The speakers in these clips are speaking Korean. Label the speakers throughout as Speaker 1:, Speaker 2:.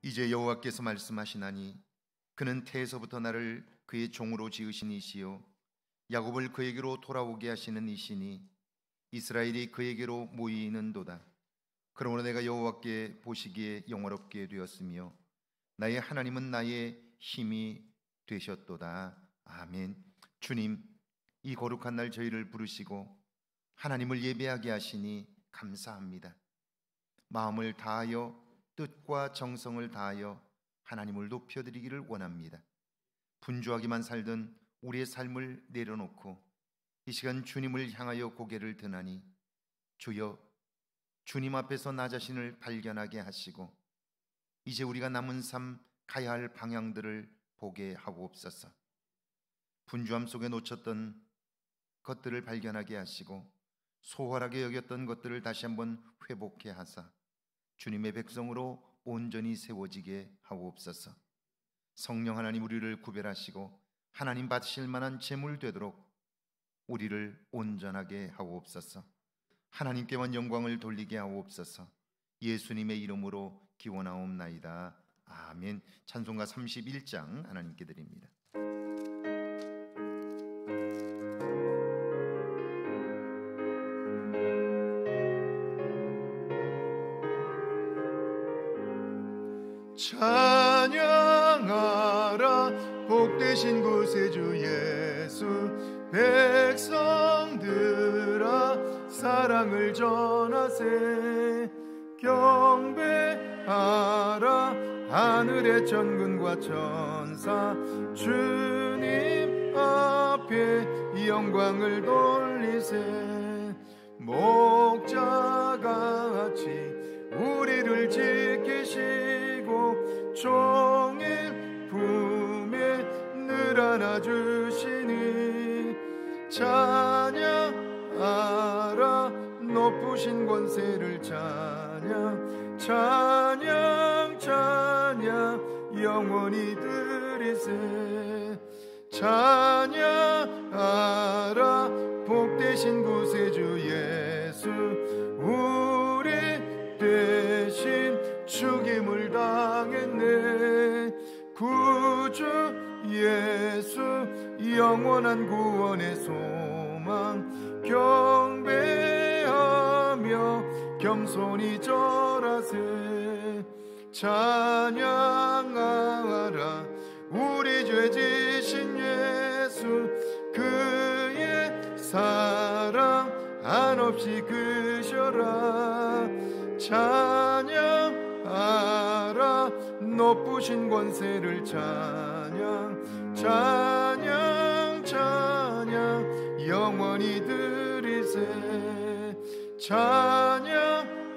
Speaker 1: 이제 여호와께서 말씀하시나니 그는 태에서부터 나를 그의 종으로 지으신 이시요 야곱을 그에게로 돌아오게 하시는 이시니 이스라엘이 그에게로 모이는도다. 그러므로 내가 여호와께 보시기에 영화롭게 되었으며 나의 하나님은 나의 힘이 되셨도다. 아멘. 주님, 이 거룩한 날 저희를 부르시고 하나님을 예배하게 하시니 감사합니다. 마음을 다하여 뜻과 정성을 다하여 하나님을 높여드리기를 원합니다. 분주하기만 살던 우리의 삶을 내려놓고 이 시간 주님을 향하여 고개를 드나니 주여, 주님 앞에서 나 자신을 발견하게 하시고 이제 우리가 남은 삶 가야 할 방향들을 보게 하옵소서. 분주함 속에 놓쳤던 것들을 발견하게 하시고 소홀하게 여겼던 것들을 다시 한번 회복해 하사 주님의 백성으로 온전히 세워지게 하옵소서. 성령 하나님, 우리를 구별하시고 하나님 받으실 만한 제물 되도록 우리를 온전하게 하옵소서. 하나님께만 영광을 돌리게 하옵소서. 예수님의 이름으로 기원하옵나이다. 아멘. 찬송가 31장 하나님께 드립니다.
Speaker 2: 찬양하라 복되신 구세주 예수, 백성들아 사랑을 전하세. 경배하라 하늘의 천군과 천사, 주님 앞에 영광을 돌리세. 목자같이 우리를 지키시고 종일 품에 늘 안아주시니 찬양하라 높으신 권세를 찬양, 찬양 찬양 영원히 드리세. 찬양하라 복되신 구세주 예수, 우리 대신 죽임을 당했네. 구주 예수 영원한 구원의 소망, 경배하며 겸손히 절하세. 찬양하라 우리 죄 지신 예수, 그의 사랑 한없이 크셔라. 찬양하라 높으신 권세를 찬양, 찬양 찬양 영원히 드리세. 찬양하라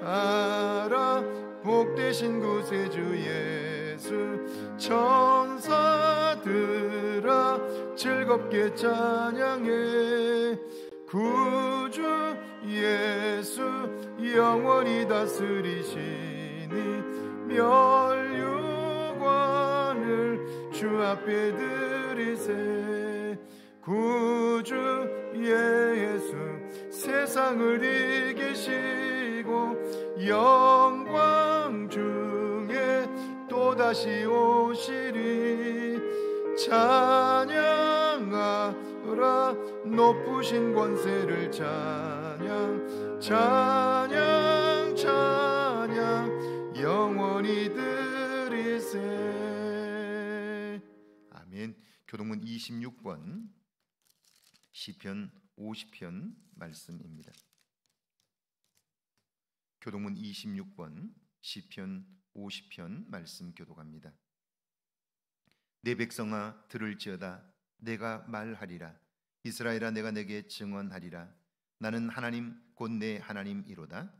Speaker 2: 복되신 구세주 예수, 천사들아 즐겁게 찬양해. 구주 예수 영원히 다스리시니 멸류관을 주 앞에 드리세. 구주 예수 세상을 이기시고 영광 중에 또다시 오시리. 찬양하라 높으신 권세를 찬양, 찬양 찬양 영원히 드리세.
Speaker 1: 아멘. 교동문 26번 시편 50편 말씀입니다. 교동문 26번 시편 50편 말씀 교독합니다. 내 백성아 들을지어다, 내가 말하리라. 이스라엘아 내가 내게 증언하리라. 나는 하나님 곧 내 하나님이로다.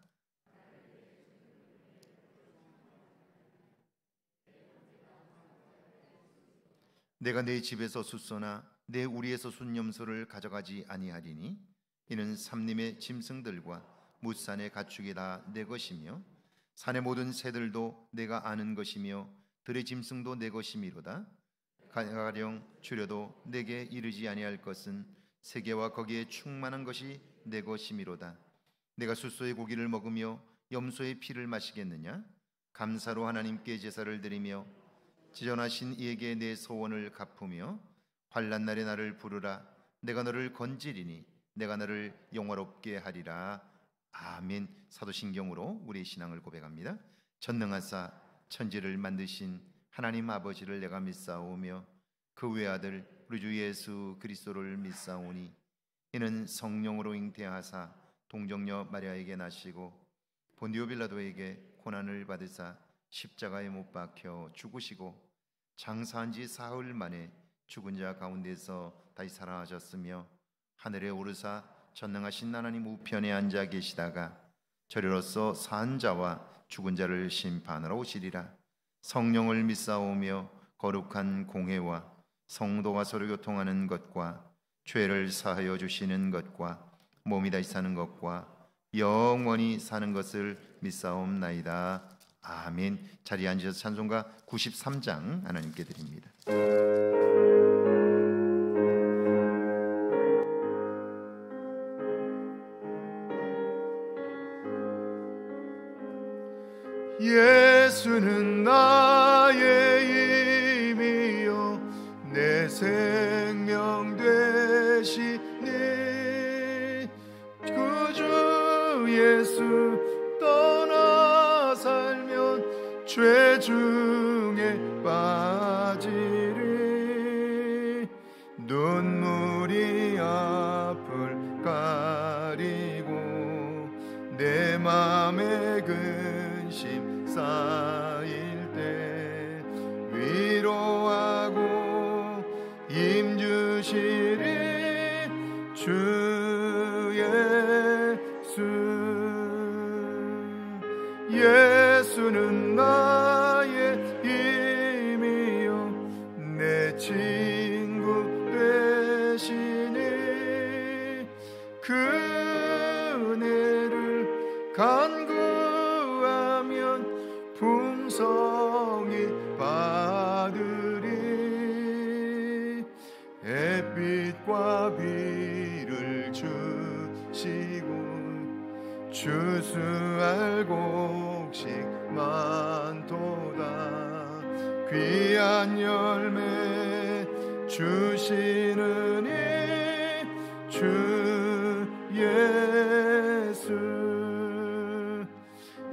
Speaker 1: 내가 내 집에서 숫소나 내 우리에서 순염소를 가져가지 아니하리니 이는 산림의 짐승들과 뭇산의 가축이 다 내 것이며 산의 모든 새들도 내가 아는 것이며 들의 짐승도 내 것이미로다. 가령 줄여도 내게 이르지 아니할 것은 세계와 거기에 충만한 것이 내 것이미로다. 내가 숫소의 고기를 먹으며 염소의 피를 마시겠느냐? 감사로 하나님께 제사를 드리며 지존하신 이에게 내 소원을 갚으며 환난 날에 나를 부르라. 내가 너를 건지리니 내가 너를 영화롭게 하리라. 아멘. 사도신경으로 우리의 신앙을 고백합니다. 전능하사 천지를 만드신 하나님 아버지를 내가 믿사오며 그 외아들 우리 주 예수 그리스도를 믿사오니 이는 성령으로 잉태하사 동정녀 마리아에게 나시고 본디오 빌라도에게 고난을 받으사 십자가에 못 박혀 죽으시고 장사한 지 사흘 만에 죽은 자 가운데서 다시 살아나셨으며 하늘에 오르사 전능하신 하나님 우편에 앉아 계시다가 저리로서 산 자와 죽은 자를 심판하러 오시리라. 성령을 믿사오며 거룩한 공회와 성도가 서로 교통하는 것과 죄를 사하여 주시는 것과 몸이 다시 사는 것과 영원히 사는 것을 믿사옵나이다. 아멘. 자리에 앉으셔서 찬송가 93장 하나님께 드립니다.
Speaker 2: 예수는 나의 힘이요 내 생명 되시니 구주 예수 떠나 살면 죄 중에 빠지리. 눈물이 앞을 가리고 내 맘에 근심 쌓일 때 위로하고 힘 주시리 주 예수. 예수는 나의 힘이요 내 친구 되시니 그 은혜를 간구하면 풍성히 받으리. 햇빛과 비를 주시고 주수할 곡식 많도다. 귀한 열매 주시느니 주 예수.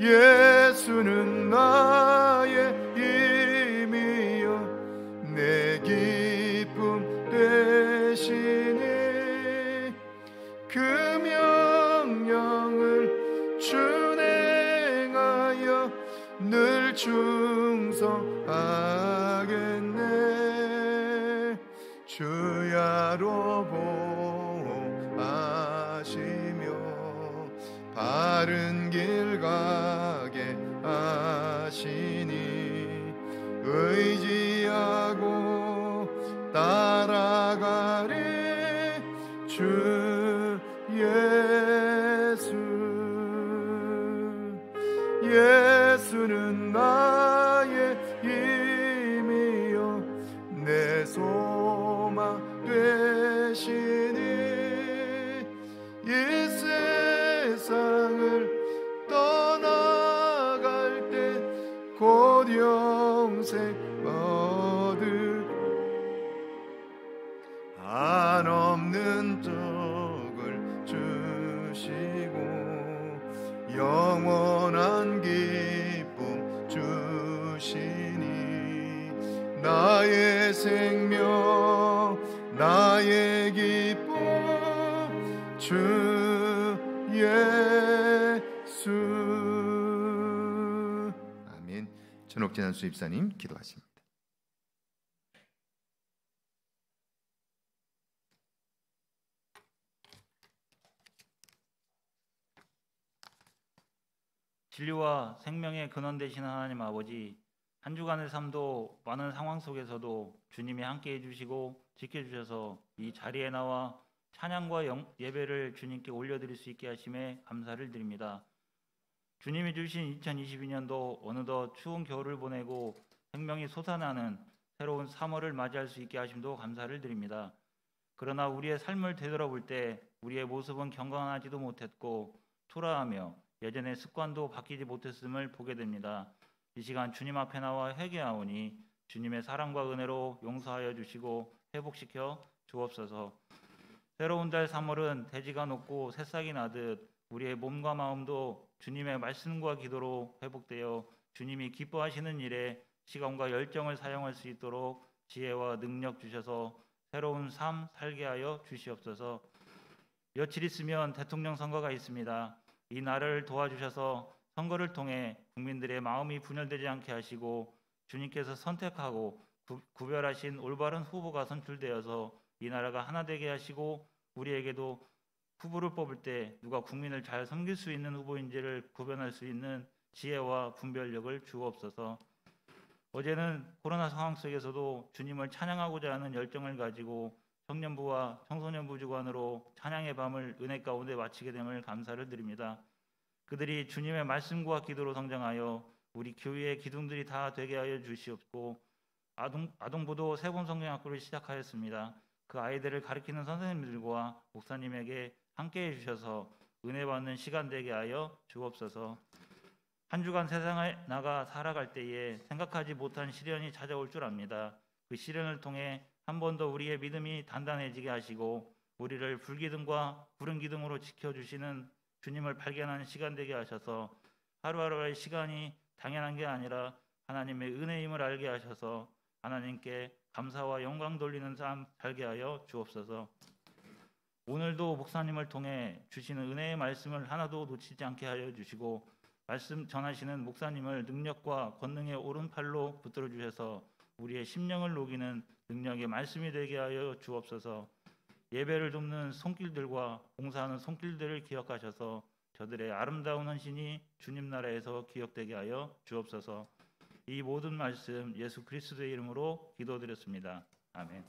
Speaker 2: 예수는 나의 힘이요 내 기쁨 되시니 그 명령을 준행하여 늘 충성하겠네. 주야로 보호하시며 바른 길 가게 하시니 의지하고 따라가리 주 예수. 예수는 나의 힘이요 내 소망 되시니 이 세상을 떠나갈 때 곧 영생 얻을 한없는 떡을 주시고 영원한 기쁨 주시니 나의 생명 나의 기쁨 주 예수.
Speaker 1: 아멘. 전옥재난 수입사님 기도하십니다.
Speaker 3: 진리와 생명의 근원 되시는 하나님 아버지, 한 주간의 삶도 많은 상황 속에서도 주님이 함께 해주시고 지켜주셔서 이 자리에 나와 찬양과 예배를 주님께 올려드릴 수 있게 하심에 감사를 드립니다. 주님이 주신 2022년도 어느덧 추운 겨울을 보내고 생명이 솟아나는 새로운 3월을 맞이할 수 있게 하심도 감사를 드립니다. 그러나 우리의 삶을 되돌아볼 때 우리의 모습은 경건하지도 못했고 초라하며 예전의 습관도 바뀌지 못했음을 보게 됩니다. 이 시간 주님 앞에 나와 회개하오니 주님의 사랑과 은혜로 용서하여 주시고 회복시켜 주옵소서. 새로운 달 3월은 대지가 녹고 새싹이 나듯 우리의 몸과 마음도 주님의 말씀과 기도로 회복되어 주님이 기뻐하시는 일에 시간과 열정을 사용할 수 있도록 지혜와 능력 주셔서 새로운 삶 살게 하여 주시옵소서. 며칠 있으면 대통령 선거가 있습니다. 이 나라를 도와주셔서 선거를 통해 국민들의 마음이 분열되지 않게 하시고 주님께서 선택하고 구별하신 올바른 후보가 선출되어서 이 나라가 하나 되게 하시고 우리에게도 후보를 뽑을 때 누가 국민을 잘 섬길 수 있는 후보인지를 구별할 수 있는 지혜와 분별력을 주옵소서. 어제는 코로나 상황 속에서도 주님을 찬양하고자 하는 열정을 가지고 청년부와 청소년부 주관으로 찬양의 밤을 은혜 가운데 마치게 됨을 감사를 드립니다. 그들이 주님의 말씀과 기도로 성장하여 우리 교회의 기둥들이 다 되게 하여 주시옵고 아동부도 세본 성경학교를 시작하였습니다. 그 아이들을 가르치는 선생님들과 목사님에게 함께해 주셔서 은혜 받는 시간 되게 하여 주옵소서. 한 주간 세상에 나가 살아갈 때에 생각하지 못한 시련이 찾아올 줄 압니다. 그 시련을 통해 한 번 더 우리의 믿음이 단단해지게 하시고 우리를 불기둥과 구름 기둥으로 지켜주시는 주님을 발견하는 시간 되게 하셔서 하루하루의 시간이 당연한 게 아니라 하나님의 은혜임을 알게 하셔서 하나님께 감사와 영광 돌리는 삶 살게 하여 주옵소서. 오늘도 목사님을 통해 주시는 은혜의 말씀을 하나도 놓치지 않게 하여 주시고 말씀 전하시는 목사님을 능력과 권능의 오른팔로 붙들어 주셔서 우리의 심령을 녹이는 능력의 말씀이 되게 하여 주옵소서. 예배를 돕는 손길들과 봉사하는 손길들을 기억하셔서 저들의 아름다운 헌신이 주님 나라에서 기억되게 하여 주옵소서. 이 모든 말씀 예수 그리스도의 이름으로 기도드렸습니다. 아멘.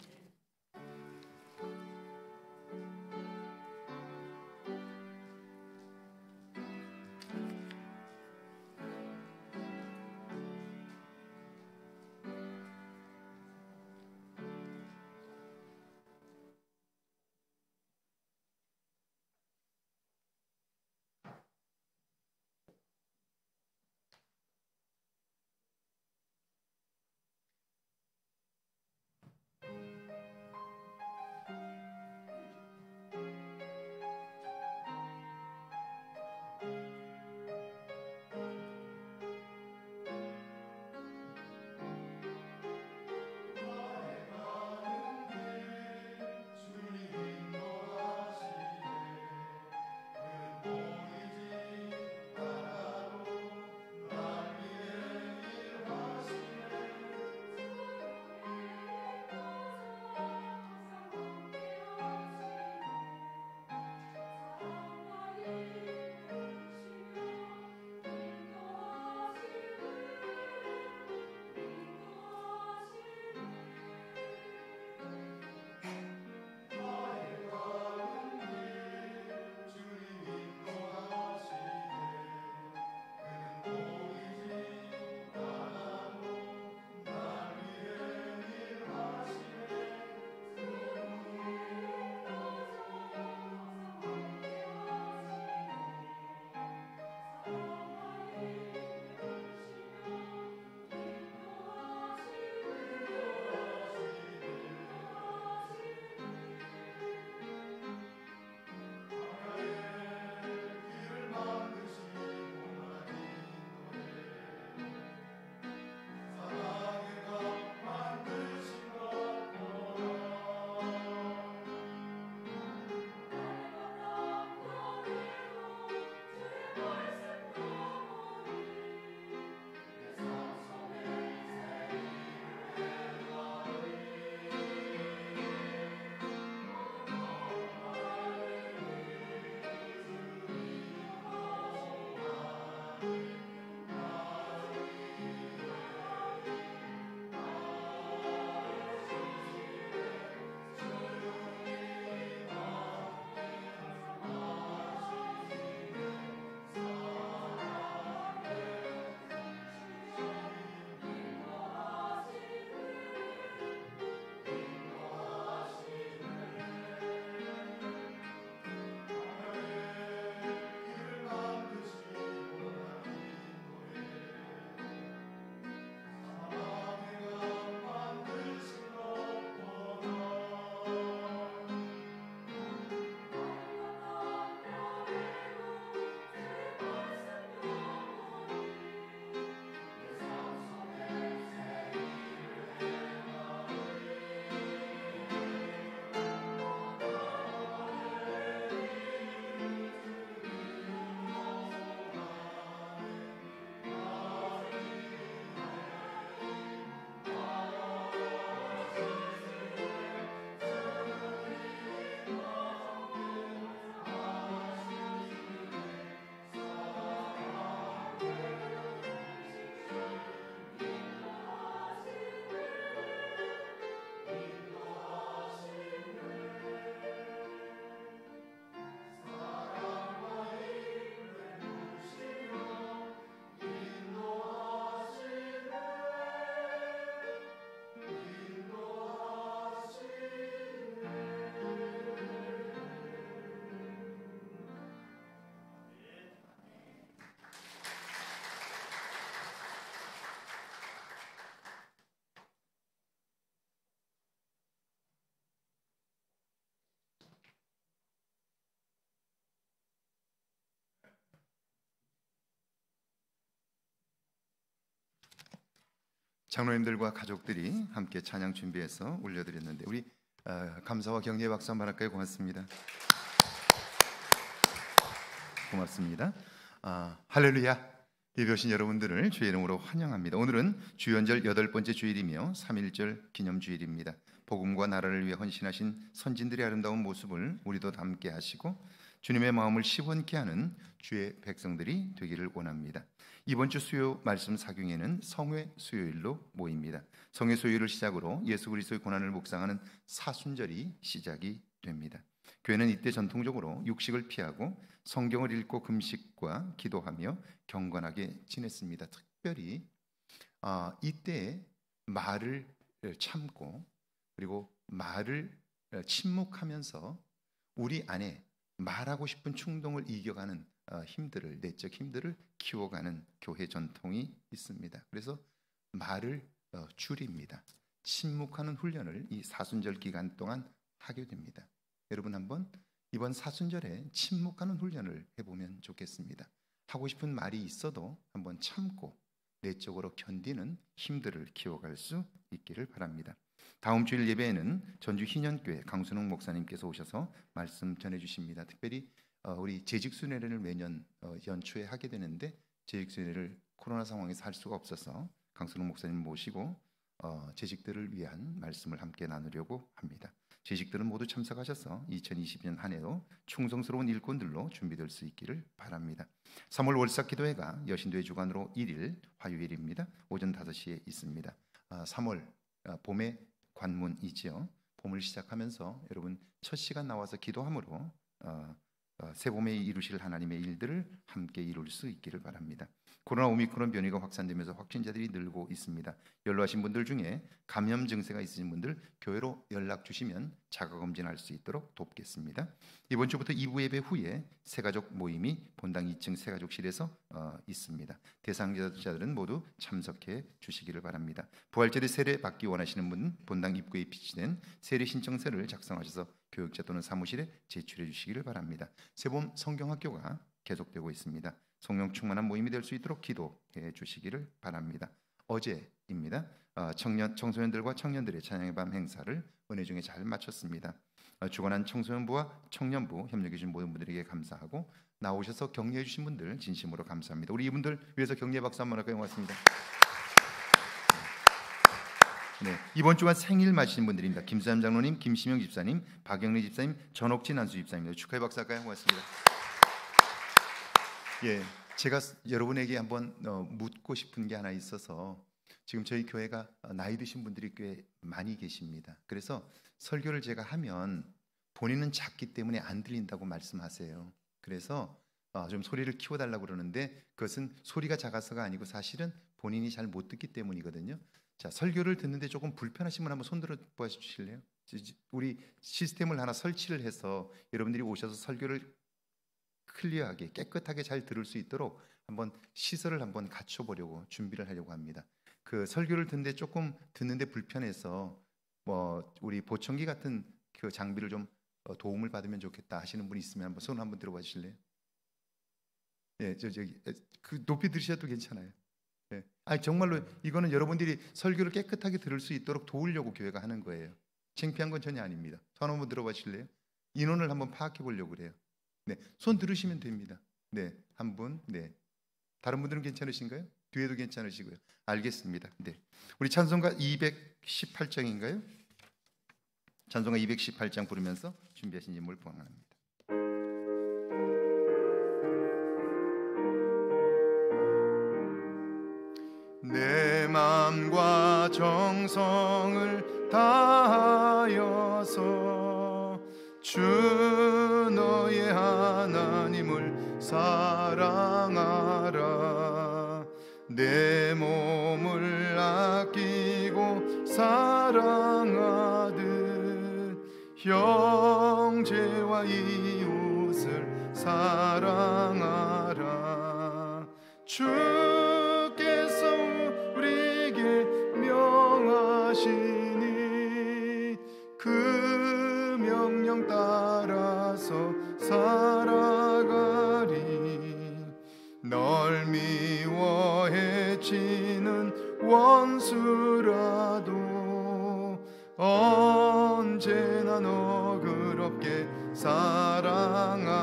Speaker 1: 장로님들과 가족들이 함께 찬양 준비해서 올려드렸는데 우리 감사와 격려의 박수 한번 할까요? 고맙습니다. 고맙습니다. 할렐루야. 예배 오신 여러분들을 주의 이름으로 환영합니다. 오늘은 주연절 8번째 주일이며 3.1절 기념주일입니다. 복음과 나라를 위해 헌신하신 선진들의 아름다운 모습을 우리도 담게 하시고 주님의 마음을 시원케 하는 주의 백성들이 되기를 원합니다. 이번 주 수요 말씀 사경에는 성회 수요일로 모입니다. 성회 수요일을 시작으로 예수 그리스도의 고난을 묵상하는 사순절이 시작이 됩니다. 교회는 이때 전통적으로 육식을 피하고 성경을 읽고 금식과 기도하며 경건하게 지냈습니다. 특별히 이때 말을 참고 그리고 말을 침묵하면서 우리 안에 말하고 싶은 충동을 이겨가는 힘들을, 내적 힘들을 키워가는 교회 전통이 있습니다. 그래서 말을 줄입니다. 침묵하는 훈련을 이 사순절 기간 동안 하게 됩니다. 여러분 한번 이번 사순절에 침묵하는 훈련을 해보면 좋겠습니다. 하고 싶은 말이 있어도 한번 참고 내적으로 견디는 힘들을 키워갈 수 있기를 바랍니다. 다음 주일 예배에는 전주 희년교회 강순웅 목사님께서 오셔서 말씀 전해주십니다. 특별히 우리 재직순회를 매년 연초에 하게 되는데 재직순회를 코로나 상황에서 할 수가 없어서 강순웅 목사님 모시고 재직들을 위한 말씀을 함께 나누려고 합니다. 재직들은 모두 참석하셔서 2020년 한 해도 충성스러운 일꾼들로 준비될 수 있기를 바랍니다. 3월 월삭 기도회가 여신도의 주관으로 1일 화요일입니다. 오전 5시에 있습니다. 3월 봄의 관문이지요. 봄을 시작하면서 여러분 첫 시간 나와서 기도함으로 새 봄에 이루실 하나님의 일들을 함께 이룰 수 있기를 바랍니다. 코로나 오미크론 변이가 확산되면서 확진자들이 늘고 있습니다. 연로하신 분들 중에 감염 증세가 있으신 분들 교회로 연락 주시면 자가검진할 수 있도록 돕겠습니다. 이번 주부터 2부 예배 후에 새가족 모임이 본당 2층 새가족실에서 있습니다. 대상자들은 모두 참석해 주시기를 바랍니다. 부활절에 세례 받기 원하시는 분은 본당 입구에 비치된 세례 신청서를 작성하셔서 교육자 또는 사무실에 제출해 주시기를 바랍니다. 새봄 성경학교가 계속되고 있습니다. 성령 충만한 모임이 될 수 있도록 기도해 주시기를 바랍니다. 어제입니다. 청소년들과 청년들의 찬양의 밤 행사를 은혜 중에 잘 마쳤습니다. 주관한 청소년부와 청년부 협력해 주신 모든 분들에게 감사하고 나오셔서 격려해 주신 분들 진심으로 감사합니다. 우리 이분들 위해서 격려의 박수 한번 할까요? 고맙습니다. 네, 이번 주간 생일 맞으신 분들입니다. 김수남 장로님, 김시명 집사님, 박영리 집사님, 전옥진 안수 집사님입니다. 축하의 박수 할까요? 고맙습니다. 예, 제가 여러분에게 한번 묻고 싶은 게 하나 있어서 지금 저희 교회가 나이 드신 분들이 꽤 많이 계십니다. 그래서 설교를 제가 하면 본인은 작기 때문에 안 들린다고 말씀하세요. 그래서 좀 소리를 키워달라고 그러는데 그것은 소리가 작아서가 아니고 사실은 본인이 잘 못 듣기 때문이거든요. 자, 설교를 듣는데 조금 불편하신 분 한번 손들어 보시실래요? 우리 시스템을 하나 설치를 해서 여러분들이 오셔서 설교를 클리어하게 깨끗하게 잘 들을 수 있도록 한번 시설을 한번 갖춰보려고 준비를 하려고 합니다. 그 설교를 듣는데 조금 듣는데 불편해서 우리 보청기 같은 그 장비를 좀 도움을 받으면 좋겠다 하시는 분이 있으면 한번 손 한번 들어봐 주실래요? 예, 저기 그 높이 들으셔도 괜찮아요. 예. 아니 정말로 이거는 여러분들이 설교를 깨끗하게 들을 수 있도록 도우려고 교회가 하는 거예요. 창피한 건 전혀 아닙니다. 손 한번 들어봐 주실래요? 인원을 한번 파악해 보려고 그래요. 네, 손 들으시면 됩니다. 네, 한 분. 네, 다른 분들은 괜찮으신가요? 뒤에도 괜찮으시고요. 알겠습니다. 네, 우리 찬송가 218장인가요? 찬송가 218장 부르면서 준비하신 인물 봉헌합니다.
Speaker 2: 내 마음과 정성을 다하여서 주 너의 하나님을 사랑하라. 내 몸을 아끼고 사랑하듯 형제와 이웃을 사랑하라. 주께서 우리에게 명하시니 그 명령 따라서 살아가리. 널 미워해 치는 원수 없으라도 언제나 너그럽게 사랑하라.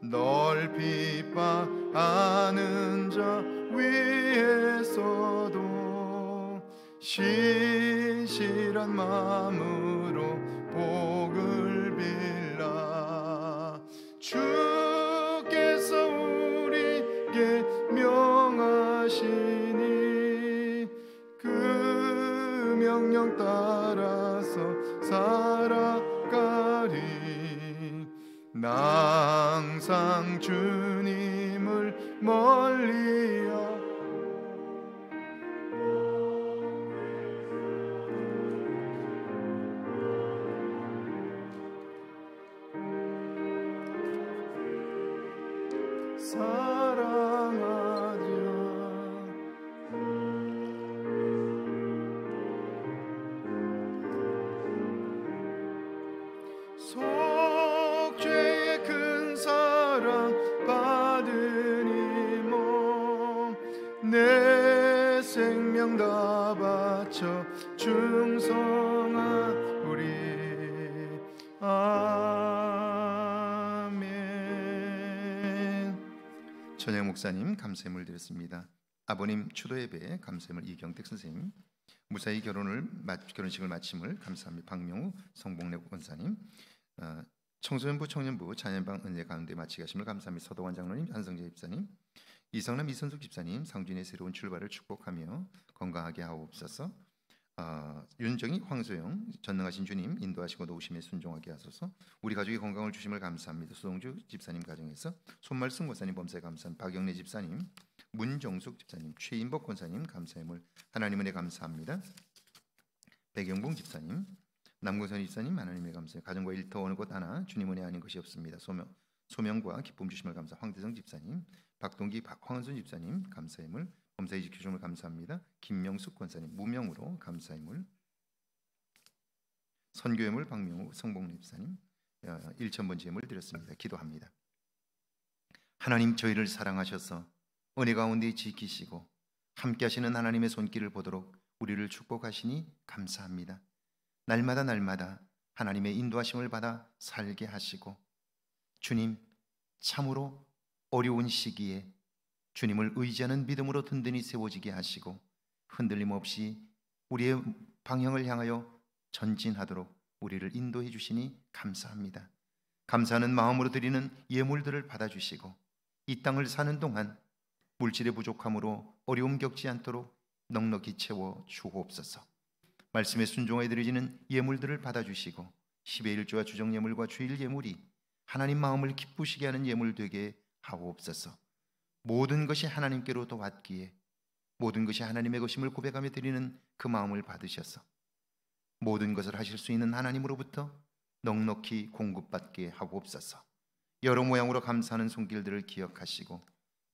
Speaker 2: 널 핍박하는 자 위에서도 신실한 마음으로 복을 빌라. 주께서 우리에게 명하시니 그 명령 따라서 살아가리. 나 항상 주님을 멀리하고 사랑하자. 속죄의 큰 사랑 받으니 몸 내 생명 다 바쳐 충성한 우리. 아멘.
Speaker 1: 전영 목사님 감사함을 드렸습니다. 아버님 추도 예배 감사함을 이경택 선생님, 무사히 결혼식을 마침을 감사합니다. 박명우 성복래 권사님, 청소년부 청년부 자녀방 은혜 가운데 마치게 하심을 감사합니다. 서도관 장로님, 한성재 집사님, 이성남 이선숙 집사님 상준의 새로운 출발을 축복하며 건강하게 하옵소서. 윤정희 황소영 전능하신 주님 인도하시고 노우심에 순종하게 하소서. 우리 가족의 건강을 주심을 감사합니다. 수동주 집사님 가정에서 손말승 권사님 범사에 감사합니다. 박영래 집사님, 문정숙 집사님, 최인복 권사님 감사함을 하나님 은혜 감사합니다. 백영봉 집사님, 남궁선 집사님 하나님의 감사해. 가정과 일터 어느 곳 하나 주님 은혜 아닌 것이 없습니다. 소명과 기쁨 주심을 감사. 황대성 집사님, 박동기 황은순 집사님 감사함을 범사에 지켜주심을 감사합니다. 김명숙 권사님 무명으로 감사함을. 선교회물 박명우 성복래 집사님 1,000번 제물 드렸습니다. 기도합니다. 하나님 저희를 사랑하셔서 은혜 가운데 지키시고 함께 하시는 하나님의 손길을 보도록 우리를 축복하시니 감사합니다. 날마다 하나님의 인도하심을 받아 살게 하시고 주님 참으로 어려운 시기에 주님을 의지하는 믿음으로 든든히 세워지게 하시고 흔들림 없이 우리의 방향을 향하여 전진하도록 우리를 인도해 주시니 감사합니다. 감사하는 마음으로 드리는 예물들을 받아주시고 이 땅을 사는 동안 물질의 부족함으로 어려움 겪지 않도록 넉넉히 채워 주옵소서. 말씀에 순종하여 드려지는 예물들을 받아주시고 10의 1조와 주정 예물과 주일 예물이 하나님 마음을 기쁘시게 하는 예물 되게 하옵소서. 모든 것이 하나님께로부터 왔기에 모든 것이 하나님의 것임을 고백하며 드리는 그 마음을 받으셔서 모든 것을 하실 수 있는 하나님으로부터 넉넉히 공급받게 하옵소서. 여러 모양으로 감사하는 손길들을 기억하시고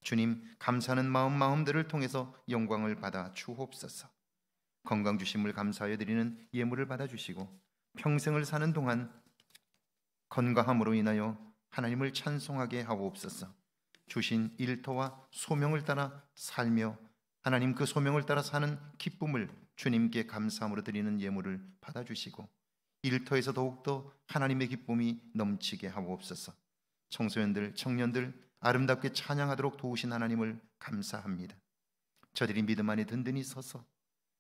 Speaker 1: 주님 감사하는 마음들을 통해서 영광을 받아 주옵소서. 건강 주심을 감사하여 드리는 예물을 받아주시고 평생을 사는 동안 건강함으로 인하여 하나님을 찬송하게 하옵소서. 주신 일터와 소명을 따라 살며 하나님 그 소명을 따라 사는 기쁨을 주님께 감사함으로 드리는 예물을 받아주시고 일터에서 더욱더 하나님의 기쁨이 넘치게 하옵소서. 청소년들, 청년들 아름답게 찬양하도록 도우신 하나님을 감사합니다. 저들이 믿음 안에 든든히 서서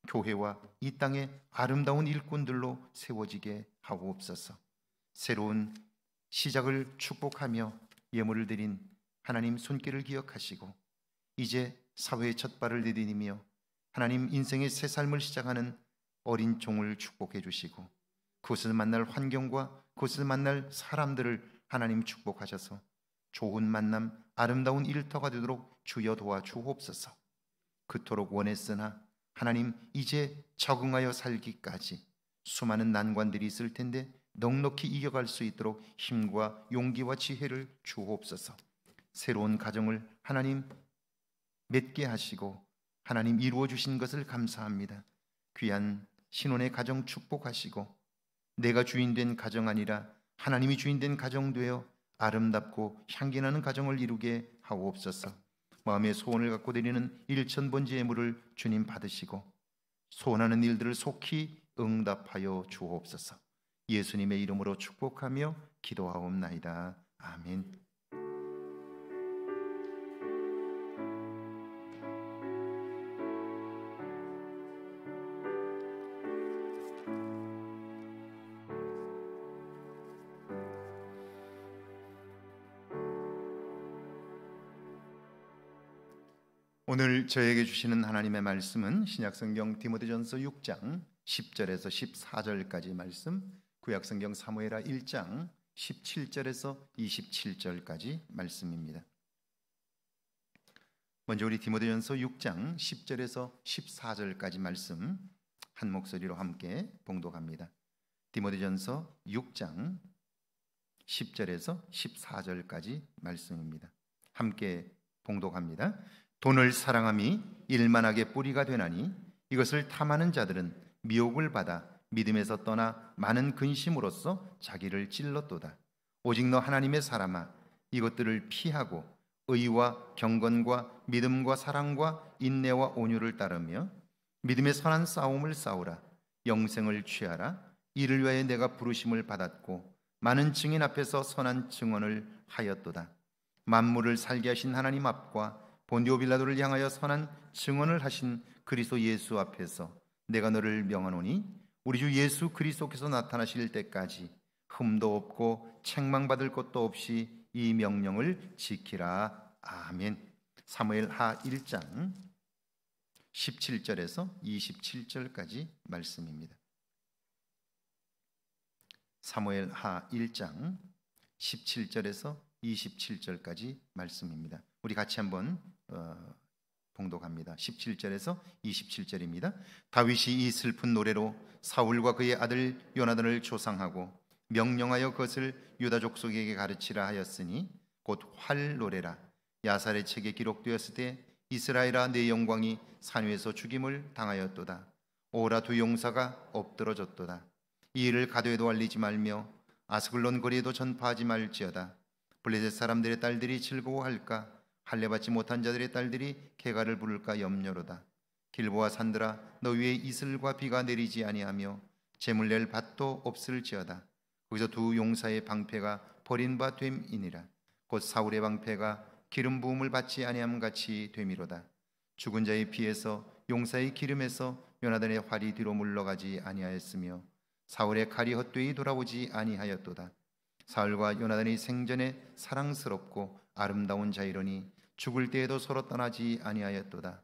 Speaker 1: 교회와 이 땅의 아름다운 일꾼들로 세워지게 하옵소서. 새로운 시작을 축복하며 예물을 드린 하나님 손길을 기억하시고 이제 사회의 첫 발을 내디디며 하나님 인생의 새 삶을 시작하는 어린 종을 축복해 주시고 그것을 만날 환경과 그것을 만날 사람들을 하나님 축복하셔서 좋은 만남, 아름다운 일터가 되도록 주여 도와 주옵소서. 그토록 원했으나 하나님 이제 적응하여 살기까지 수많은 난관들이 있을 텐데 넉넉히 이겨갈 수 있도록 힘과 용기와 지혜를 주옵소서. 새로운 가정을 하나님 맺게 하시고 하나님 이루어 주신 것을 감사합니다. 귀한 신혼의 가정 축복하시고 내가 주인된 가정 아니라 하나님이 주인된 가정 되어 아름답고 향기나는 가정을 이루게 하옵소서. 마음의 소원을 갖고 드리는 일천번째 예물을 주님 받으시고 소원하는 일들을 속히 응답하여 주옵소서. 예수님의 이름으로 축복하며 기도하옵나이다. 아멘. 오늘 저에게 주시는 하나님의 말씀은 신약성경 디모데전서 6장 10절에서 14절까지 말씀, 구약성경 사무엘하 1장 17절에서 27절까지 말씀입니다. 먼저 우리 디모데전서 6장 10절에서 14절까지 말씀 한 목소리로 함께 봉독합니다. 디모데전서 6장 10절에서 14절까지 말씀입니다. 함께 봉독합니다. 돈을 사랑함이 일만하게 뿌리가 되나니 이것을 탐하는 자들은 미혹을 받아 믿음에서 떠나 많은 근심으로써 자기를 찔렀도다. 오직 너 하나님의 사람아, 이것들을 피하고 의와 경건과 믿음과 사랑과 인내와 온유를 따르며 믿음의 선한 싸움을 싸우라. 영생을 취하라. 이를 위하여 내가 부르심을 받았고 많은 증인 앞에서 선한 증언을 하였도다. 만물을 살게 하신 하나님 앞과 본디오 빌라도를 향하여 선한 증언을 하신 그리스도 예수 앞에서 내가 너를 명하노니 우리 주 예수 그리스도께서 나타나실 때까지 흠도 없고 책망받을 것도 없이 이 명령을 지키라. 아멘. 사무엘하 1장 17절에서 27절까지 말씀입니다. 사무엘하 1장 17절에서 27절까지 말씀입니다. 우리 같이 한번 봉독합니다. 17절에서 27절입니다. 다윗이 이 슬픈 노래로 사울과 그의 아들 요나단을 조상하고 명령하여 그것을 유다 족속에게 가르치라 하였으니 곧 활 노래라. 야살의 책에 기록되었을 때 이스라엘아 내 영광이 산 위에서 죽임을 당하였도다. 오라 두 용사가 엎드러졌도다. 이 일을 가도에도 알리지 말며 아스글론 거리에도 전파하지 말지어다. 블레셋 사람들의 딸들이 즐거워할까? 할례받지 못한 자들의 딸들이 개가를 부를까 염려로다. 길보아 산들아 너 위에 이슬과 비가 내리지 아니하며 재물 낼 밭도 없을지어다. 거기서 두 용사의 방패가 버린 바 됨이니라. 곧 사울의 방패가 기름 부음을 받지 아니함 같이 됨이로다. 죽은 자의 피에서 용사의 기름에서 요나단의 활이 뒤로 물러가지 아니하였으며 사울의 칼이 헛되이 돌아오지 아니하였도다. 사울과 요나단이 생전에 사랑스럽고 아름다운 자이러니 죽을 때에도 서로 떠나지 아니하였도다.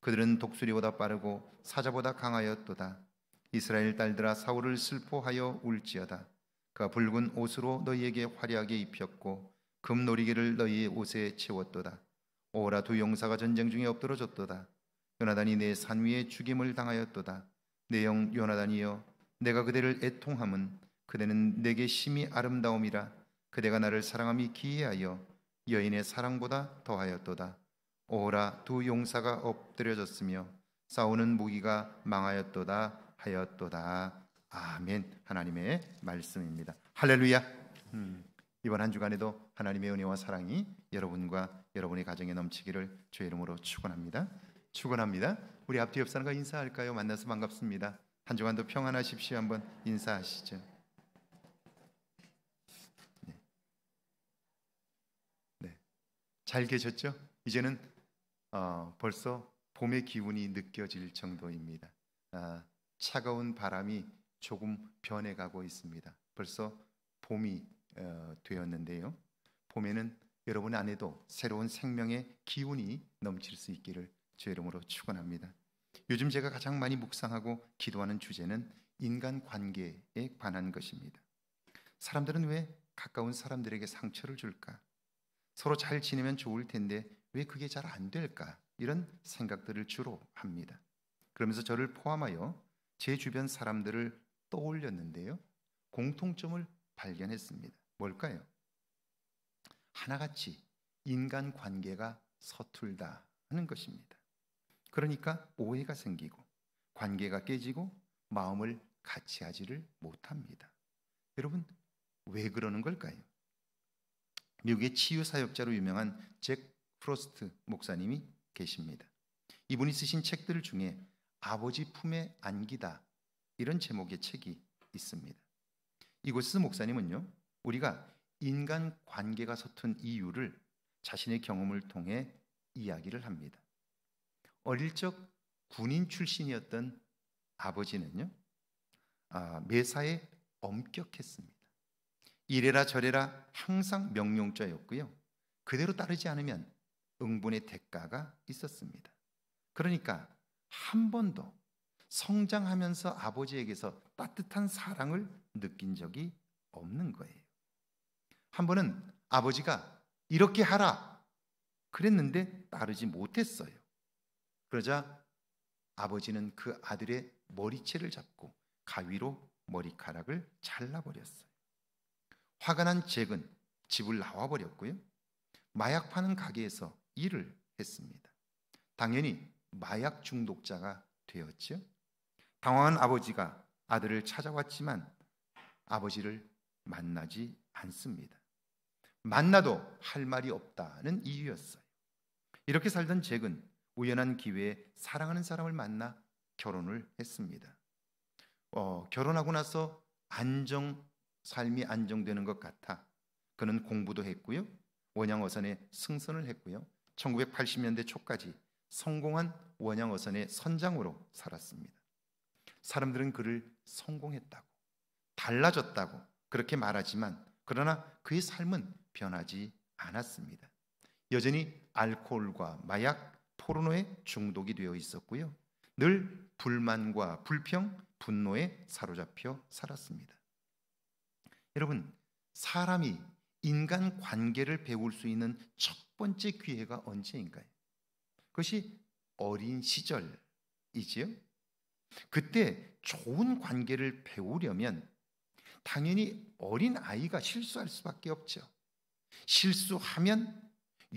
Speaker 1: 그들은 독수리보다 빠르고 사자보다 강하였도다. 이스라엘 딸들아 사울을 슬퍼하여 울지어다. 그가 붉은 옷으로 너희에게 화려하게 입혔고 금놀이개를 너희의 옷에 채웠도다. 오라 두 용사가 전쟁 중에 엎드러졌도다. 요나단이 내 산 위에 죽임을 당하였도다. 내 영 요나단이여 내가 그대를 애통함은 그대는 내게 심히 아름다움이라. 그대가 나를 사랑함이 기이하여 여인의 사랑보다 더하였도다. 오라 두 용사가 엎드려졌으며 싸우는 무기가 망하였도다 하였도다. 아멘. 하나님의 말씀입니다. 할렐루야. 이번 한 주간에도 하나님의 은혜와 사랑이 여러분과 여러분의 가정에 넘치기를 주의 이름으로 축원합니다. 축원합니다. 우리 앞뒤 옆 사람과 인사할까요? 만나서 반갑습니다. 한 주간도 평안하십시오. 한번 인사하시죠. 네. 잘 계셨죠? 이제는 벌써 봄의 기운이 느껴질 정도입니다. 차가운 바람이 조금 변해가고 있습니다. 벌써 봄이 되었는데요. 봄에는 여러분 안에도 새로운 생명의 기운이 넘칠 수 있기를 주의 이름으로 축원합니다. 요즘 제가 가장 많이 묵상하고 기도하는 주제는 인간관계에 관한 것입니다. 사람들은 왜 가까운 사람들에게 상처를 줄까? 서로 잘 지내면 좋을 텐데 왜 그게 잘 안 될까? 이런 생각들을 주로 합니다. 그러면서 저를 포함하여 제 주변 사람들을 떠올렸는데요. 공통점을 발견했습니다. 뭘까요? 하나같이 인간관계가 서툴다 하는 것입니다. 그러니까 오해가 생기고 관계가 깨지고 마음을 같이 하지를 못합니다. 여러분 왜 그러는 걸까요? 미국의 치유사역자로 유명한 잭 프로스트 목사님이 계십니다. 이분이 쓰신 책들 중에 아버지 품에 안기다 이런 제목의 책이 있습니다. 이곳에서 목사님은요, 우리가 인간 관계가 서툰 이유를 자신의 경험을 통해 이야기를 합니다. 어릴 적 군인 출신이었던 아버지는요, 매사에 엄격했습니다. 이래라 저래라 항상 명령자였고요, 그대로 따르지 않으면 응분의 대가가 있었습니다. 그러니까 한 번도 성장하면서 아버지에게서 따뜻한 사랑을 느낀 적이 없는 거예요. 한 번은 아버지가 이렇게 하라 그랬는데 따르지 못했어요. 그러자 아버지는 그 아들의 머리채를 잡고 가위로 머리카락을 잘라버렸어요. 화가 난 잭은 집을 나와버렸고요, 마약 파는 가게에서 일을 했습니다. 당연히 마약 중독자가 되었죠. 당황한 아버지가 아들을 찾아왔지만 아버지를 만나지 않습니다. 만나도 할 말이 없다는 이유였어요. 이렇게 살던 잭은 우연한 기회에 사랑하는 사람을 만나 결혼을 했습니다. 결혼하고 나서 삶이 안정되는 것 같아 그는 공부도 했고요, 원양어선에 승선을 했고요, 1980년대 초까지 성공한 원양어선의 선장으로 살았습니다. 사람들은 그를 성공했다고, 달라졌다고 그렇게 말하지만 그러나 그의 삶은 변하지 않았습니다. 여전히 알코올과 마약, 포르노에 중독이 되어 있었고요, 늘 불만과 불평, 분노에 사로잡혀 살았습니다. 여러분, 사람이 인간 관계를 배울 수 있는 첫 번째 기회가 언제인가요? 그것이 어린 시절이지요. 그때 좋은 관계를 배우려면 당연히 어린 아이가 실수할 수밖에 없죠. 실수하면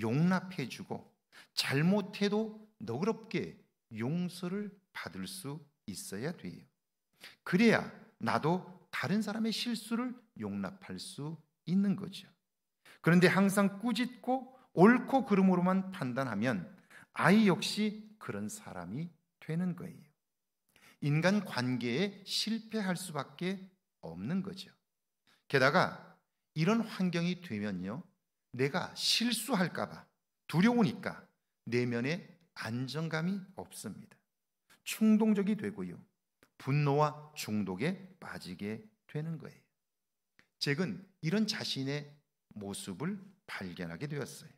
Speaker 1: 용납해주고 잘못해도 너그럽게 용서를 받을 수 있어야 돼요. 그래야 나도 다른 사람의 실수를 용납할 수 있는 거죠. 그런데 항상 꾸짖고 옳고 그름으로만 판단하면 아이 역시 그런 사람이 되는 거예요. 인간 관계에 실패할 수밖에 없는 거죠. 게다가 이런 환경이 되면요, 내가 실수할까 봐 두려우니까 내면에 안정감이 없습니다. 충동적이 되고요, 분노와 중독에 빠지게 되는 거예요. 잭은 이런 자신의 모습을 발견하게 되었어요.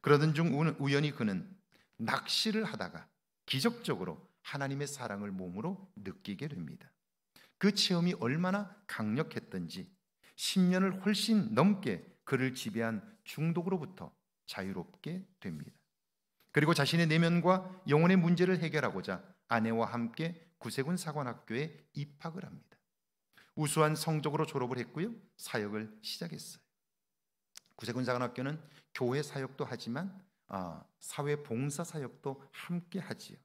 Speaker 1: 그러던 중 우연히 그는 낚시를 하다가 기적적으로 하나님의 사랑을 몸으로 느끼게 됩니다. 그 체험이 얼마나 강력했던지 10년을 훨씬 넘게 그를 지배한 중독으로부터 자유롭게 됩니다. 그리고 자신의 내면과 영혼의 문제를 해결하고자 아내와 함께 구세군 사관학교에 입학을 합니다. 우수한 성적으로 졸업을 했고요, 사역을 시작했어요. 구세군 사관학교는 교회 사역도 하지만 사회 봉사 사역도 함께 하지요.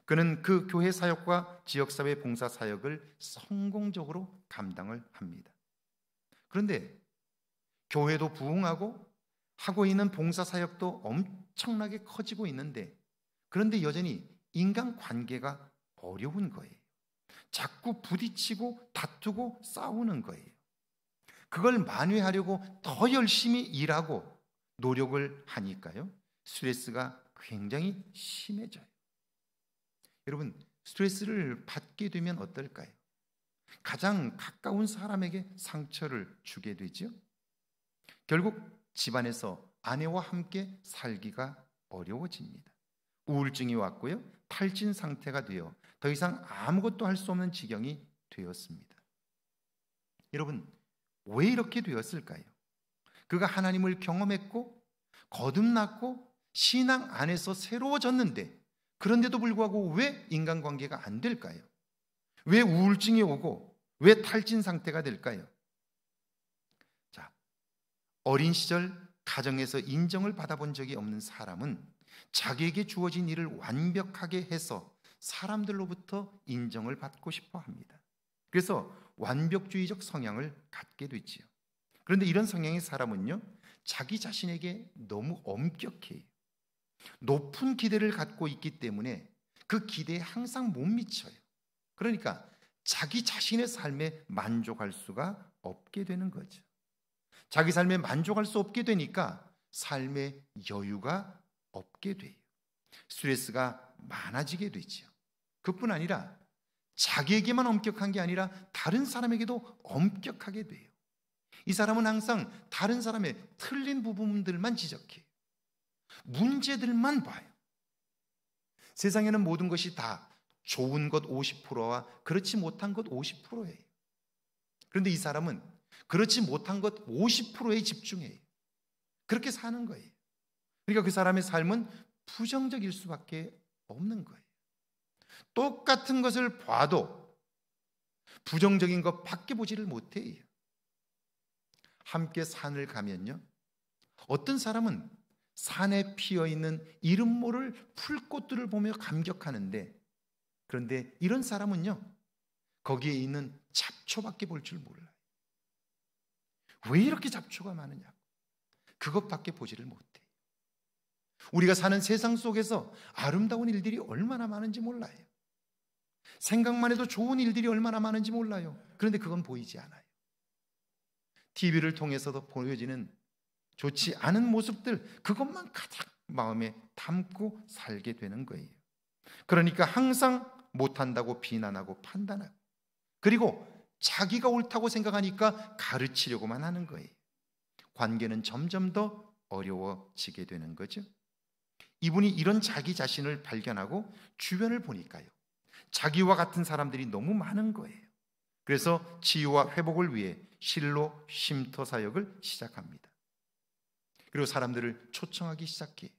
Speaker 1: 그는 그 교회 사역과 지역사회 봉사 사역을 성공적으로 감당을 합니다. 그런데 교회도 부흥하고 하고 있는 봉사 사역도 엄청나게 커지고 있는데, 그런데 여전히 인간관계가 어려운 거예요. 자꾸 부딪히고 다투고 싸우는 거예요. 그걸 만회하려고 더 열심히 일하고 노력을 하니까요, 스트레스가 굉장히 심해져요. 여러분, 스트레스를 받게 되면 어떨까요? 가장 가까운 사람에게 상처를 주게 되죠. 결국 집안에서 아내와 함께 살기가 어려워집니다. 우울증이 왔고요, 탈진 상태가 되어 더 이상 아무것도 할 수 없는 지경이 되었습니다. 여러분, 왜 이렇게 되었을까요? 그가 하나님을 경험했고 거듭났고 신앙 안에서 새로워졌는데, 그런데도 불구하고 왜 인간관계가 안 될까요? 왜 우울증이 오고 왜 탈진 상태가 될까요? 자, 어린 시절 가정에서 인정을 받아본 적이 없는 사람은 자기에게 주어진 일을 완벽하게 해서 사람들로부터 인정을 받고 싶어 합니다. 그래서 완벽주의적 성향을 갖게 되지요. 그런데 이런 성향의 사람은요, 자기 자신에게 너무 엄격해요. 높은 기대를 갖고 있기 때문에 그 기대에 항상 못 미쳐요. 그러니까 자기 자신의 삶에 만족할 수가 없게 되는 거죠. 자기 삶에 만족할 수 없게 되니까 삶에 여유가 없게 돼요. 스트레스가 많아지게 되죠. 그뿐 아니라 자기에게만 엄격한 게 아니라 다른 사람에게도 엄격하게 돼요. 이 사람은 항상 다른 사람의 틀린 부분들만 지적해요. 문제들만 봐요. 세상에는 모든 것이 다 좋은 것 50%와 그렇지 못한 것 50%예요. 그런데 이 사람은 그렇지 못한 것 50%에 집중해요. 그렇게 사는 거예요. 그러니까 그 사람의 삶은 부정적일 수밖에 없는 거예요. 똑같은 것을 봐도 부정적인 것밖에 보지를 못해요. 함께 산을 가면요, 어떤 사람은 산에 피어있는 이름 모를 풀꽃들을 보며 감격하는데, 그런데 이런 사람은요, 거기에 있는 잡초밖에 볼 줄 몰라요. 왜 이렇게 잡초가 많으냐? 그것밖에 보지를 못해요. 우리가 사는 세상 속에서 아름다운 일들이 얼마나 많은지 몰라요. 생각만 해도 좋은 일들이 얼마나 많은지 몰라요. 그런데 그건 보이지 않아요. TV를 통해서도 보여지는 좋지 않은 모습들, 그것만 가장 마음에 담고 살게 되는 거예요. 그러니까 항상 못한다고 비난하고 판단하고, 그리고 자기가 옳다고 생각하니까 가르치려고만 하는 거예요. 관계는 점점 더 어려워지게 되는 거죠. 이분이 이런 자기 자신을 발견하고 주변을 보니까요, 자기와 같은 사람들이 너무 많은 거예요. 그래서 치유와 회복을 위해 실로 쉼터 사역을 시작합니다. 그리고 사람들을 초청하기 시작해요.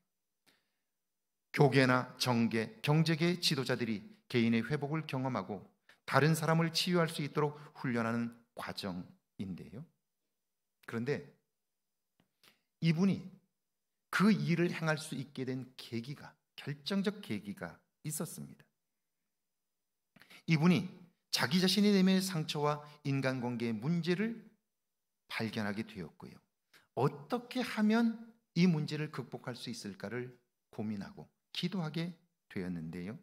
Speaker 1: 교계나 정계, 경제계 지도자들이 개인의 회복을 경험하고 다른 사람을 치유할 수 있도록 훈련하는 과정인데요. 그런데 이분이 그 일을 행할 수 있게 된 계기가, 결정적 계기가 있었습니다. 이분이 자기 자신의 내면의 상처와 인간관계의 문제를 발견하게 되었고요, 어떻게 하면 이 문제를 극복할 수 있을까를 고민하고 기도하게 되었는데요,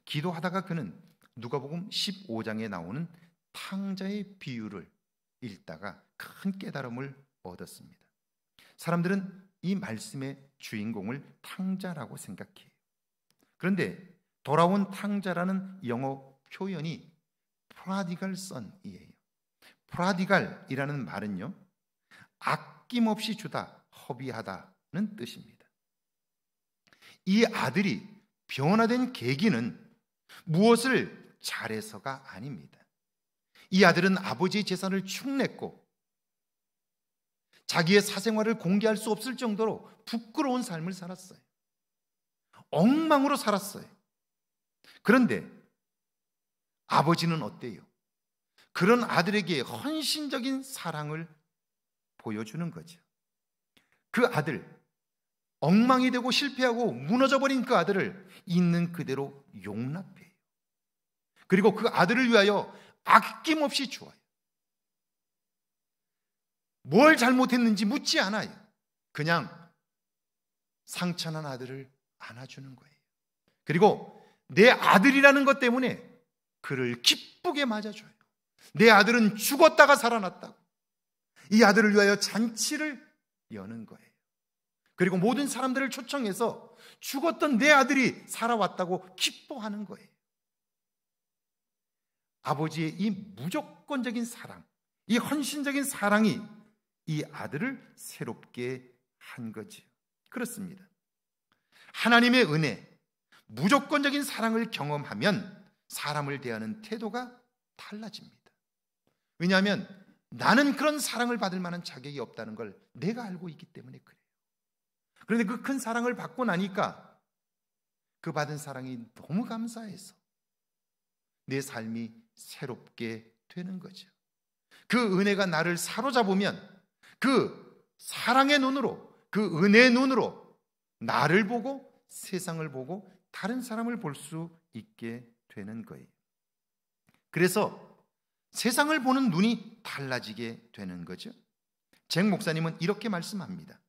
Speaker 1: 기도하다가 그는 누가복음 15장에 나오는 탕자의 비유를 읽다가 큰 깨달음을 얻었습니다. 사람들은 이 말씀의 주인공을 탕자라고 생각해요. 그런데 돌아온 탕자라는 영어 표현이 prodigal son이에요. prodigal이라는 말은요, 아낌없이 주다, 허비하다는 뜻입니다. 이 아들이 변화된 계기는 무엇을 잘해서가 아닙니다. 이 아들은 아버지의 재산을 축냈고 자기의 사생활을 공개할 수 없을 정도로 부끄러운 삶을 살았어요. 엉망으로 살았어요. 그런데 아버지는 어때요? 그런 아들에게 헌신적인 사랑을 보여주는 거죠. 그 아들, 엉망이 되고 실패하고 무너져버린 그 아들을 있는 그대로 용납해요. 그리고 그 아들을 위하여 아낌없이 주어요. 뭘 잘못했는지 묻지 않아요. 그냥 상처난 아들을 안아주는 거예요. 그리고 내 아들이라는 것 때문에 그를 기쁘게 맞아줘요. 내 아들은 죽었다가 살아났다고. 이 아들을 위하여 잔치를 여는 거예요. 그리고 모든 사람들을 초청해서 죽었던 내 아들이 살아왔다고 기뻐하는 거예요. 아버지의 이 무조건적인 사랑, 이 헌신적인 사랑이 이 아들을 새롭게 한 거지요. 그렇습니다. 하나님의 은혜, 무조건적인 사랑을 경험하면 사람을 대하는 태도가 달라집니다. 왜냐하면 나는 그런 사랑을 받을 만한 자격이 없다는 걸 내가 알고 있기 때문에 그래요. 그런데 그 큰 사랑을 받고 나니까 그 받은 사랑이 너무 감사해서 내 삶이 새롭게 되는 거죠. 그 은혜가 나를 사로잡으면 그 사랑의 눈으로, 그 은혜의 눈으로 나를 보고 세상을 보고 다른 사람을 볼 수 있게 되는 거예요. 그래서 세상을 보는 눈이 달라지게 되는 거죠. 잭 목사님은 이렇게 말씀합니다.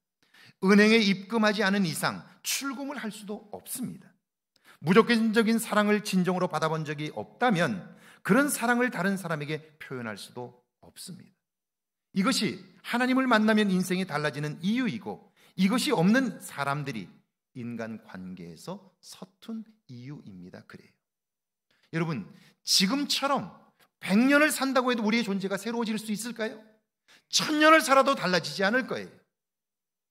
Speaker 1: 은행에 입금하지 않은 이상 출금을 할 수도 없습니다. 무조건적인 사랑을 진정으로 받아본 적이 없다면 그런 사랑을 다른 사람에게 표현할 수도 없습니다. 이것이 하나님을 만나면 인생이 달라지는 이유이고, 이것이 없는 사람들이 인간관계에서 서툰 이유입니다. 그래요. 여러분, 지금처럼 100년을 산다고 해도 우리의 존재가 새로워질 수 있을까요? 1000년을 살아도 달라지지 않을 거예요.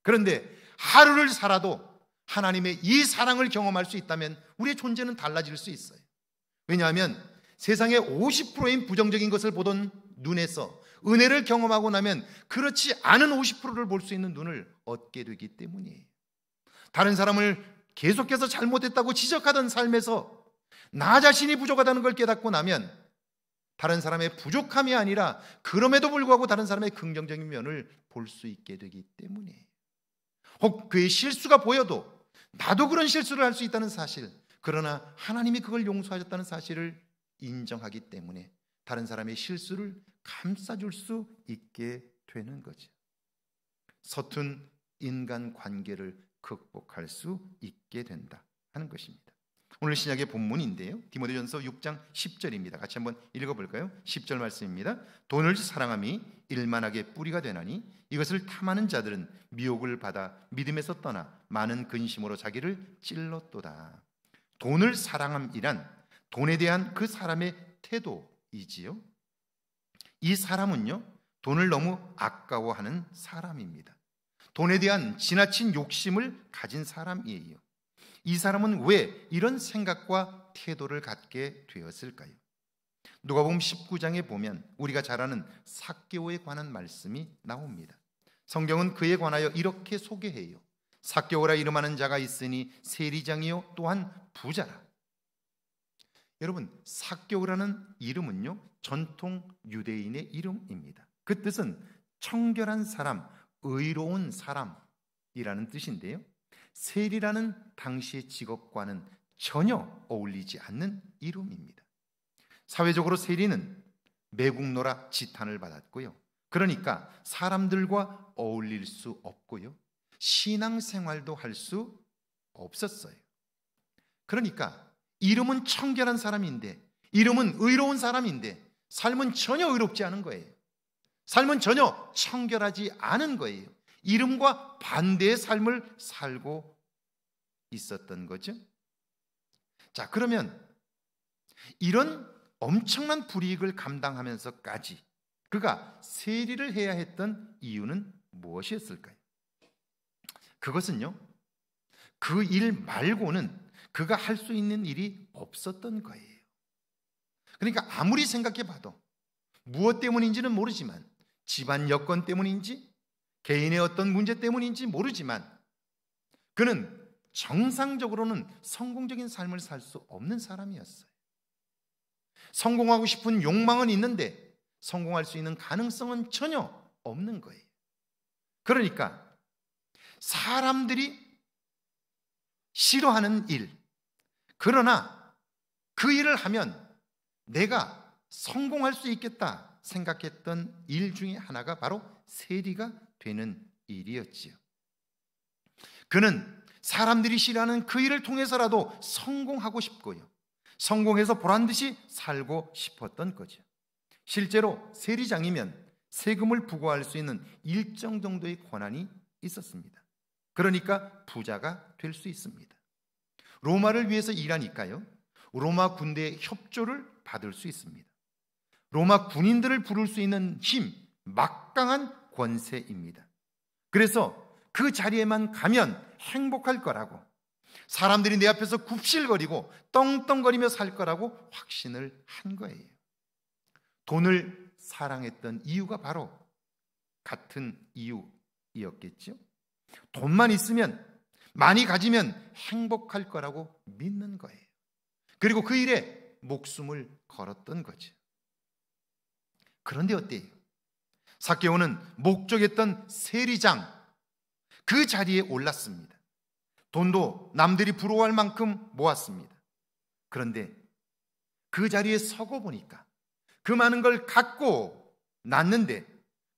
Speaker 1: 그런데 하루를 살아도 하나님의 이 사랑을 경험할 수 있다면 우리의 존재는 달라질 수 있어요. 왜냐하면 세상의 50%인 부정적인 것을 보던 눈에서 은혜를 경험하고 나면 그렇지 않은 50%를 볼 수 있는 눈을 얻게 되기 때문이에요. 다른 사람을 계속해서 잘못했다고 지적하던 삶에서 나 자신이 부족하다는 걸 깨닫고 나면 다른 사람의 부족함이 아니라 그럼에도 불구하고 다른 사람의 긍정적인 면을 볼 수 있게 되기 때문이에요. 혹 그의 실수가 보여도 나도 그런 실수를 할 수 있다는 사실, 그러나 하나님이 그걸 용서하셨다는 사실을 인정하기 때문에 다른 사람의 실수를 감싸줄 수 있게 되는 거죠. 서툰 인간관계를 극복할 수 있게 된다 하는 것입니다. 오늘 신약의 본문인데요, 디모데전서 6장 10절입니다. 같이 한번 읽어볼까요? 10절 말씀입니다. 돈을 사랑함이 일만하게 뿌리가 되나니 이것을 탐하는 자들은 미혹을 받아 믿음에서 떠나 많은 근심으로 자기를 찔렀도다. 돈을 사랑함이란 돈에 대한 그 사람의 태도이지요. 이 사람은요, 돈을 너무 아까워하는 사람입니다. 돈에 대한 지나친 욕심을 가진 사람이에요. 이 사람은 왜 이런 생각과 태도를 갖게 되었을까요? 누가복음 19장에 보면 우리가 잘 아는 삭개오에 관한 말씀이 나옵니다. 성경은 그에 관하여 이렇게 소개해요. 삭개오라 이름하는 자가 있으니 세리장이요 또한 부자라. 여러분, 삭개오라는 이름은요, 전통 유대인의 이름입니다. 그 뜻은 청결한 사람, 의로운 사람이라는 뜻인데요, 세리라는 당시의 직업과는 전혀 어울리지 않는 이름입니다. 사회적으로 세리는 매국노라 지탄을 받았고요, 그러니까 사람들과 어울릴 수 없고요, 신앙생활도 할 수 없었어요. 그러니까 이름은 청결한 사람인데, 이름은 의로운 사람인데 삶은 전혀 의롭지 않은 거예요. 삶은 전혀 청결하지 않은 거예요. 이름과 반대의 삶을 살고 있었던 거죠. 자, 그러면 이런 엄청난 불이익을 감당하면서까지 그가 세리를 해야 했던 이유는 무엇이었을까요? 그것은요, 그 일 말고는 그가 할 수 있는 일이 없었던 거예요. 그러니까 아무리 생각해 봐도 무엇 때문인지는 모르지만, 집안 여건 때문인지 개인의 어떤 문제 때문인지 모르지만 그는 정상적으로는 성공적인 삶을 살 수 없는 사람이었어요. 성공하고 싶은 욕망은 있는데 성공할 수 있는 가능성은 전혀 없는 거예요. 그러니까 사람들이 싫어하는 일, 그러나 그 일을 하면 내가 성공할 수 있겠다 생각했던 일 중에 하나가 바로 세리가 되는 일이었지요. 그는 사람들이 싫어하는 그 일을 통해서라도 성공하고 싶고요, 성공해서 보란듯이 살고 싶었던 거죠. 실제로 세리장이면 세금을 부과할 수 있는 일정 정도의 권한이 있었습니다. 그러니까 부자가 될 수 있습니다. 로마를 위해서 일하니까요, 로마 군대의 협조를 받을 수 있습니다. 로마 군인들을 부를 수 있는 힘, 막강한 권세입니다. 그래서 그 자리에만 가면 행복할 거라고, 사람들이 내 앞에서 굽실거리고 떵떵거리며 살 거라고 확신을 한 거예요. 돈을 사랑했던 이유가 바로 같은 이유였겠죠. 돈만 있으면, 많이 가지면 행복할 거라고 믿는 거예요. 그리고 그 일에 목숨을 걸었던 거죠. 그런데 어때요? 삭개오는 목적했던 세리장, 그 자리에 올랐습니다. 돈도 남들이 부러워할 만큼 모았습니다. 그런데 그 자리에 서고 보니까 그 많은 걸 갖고 났는데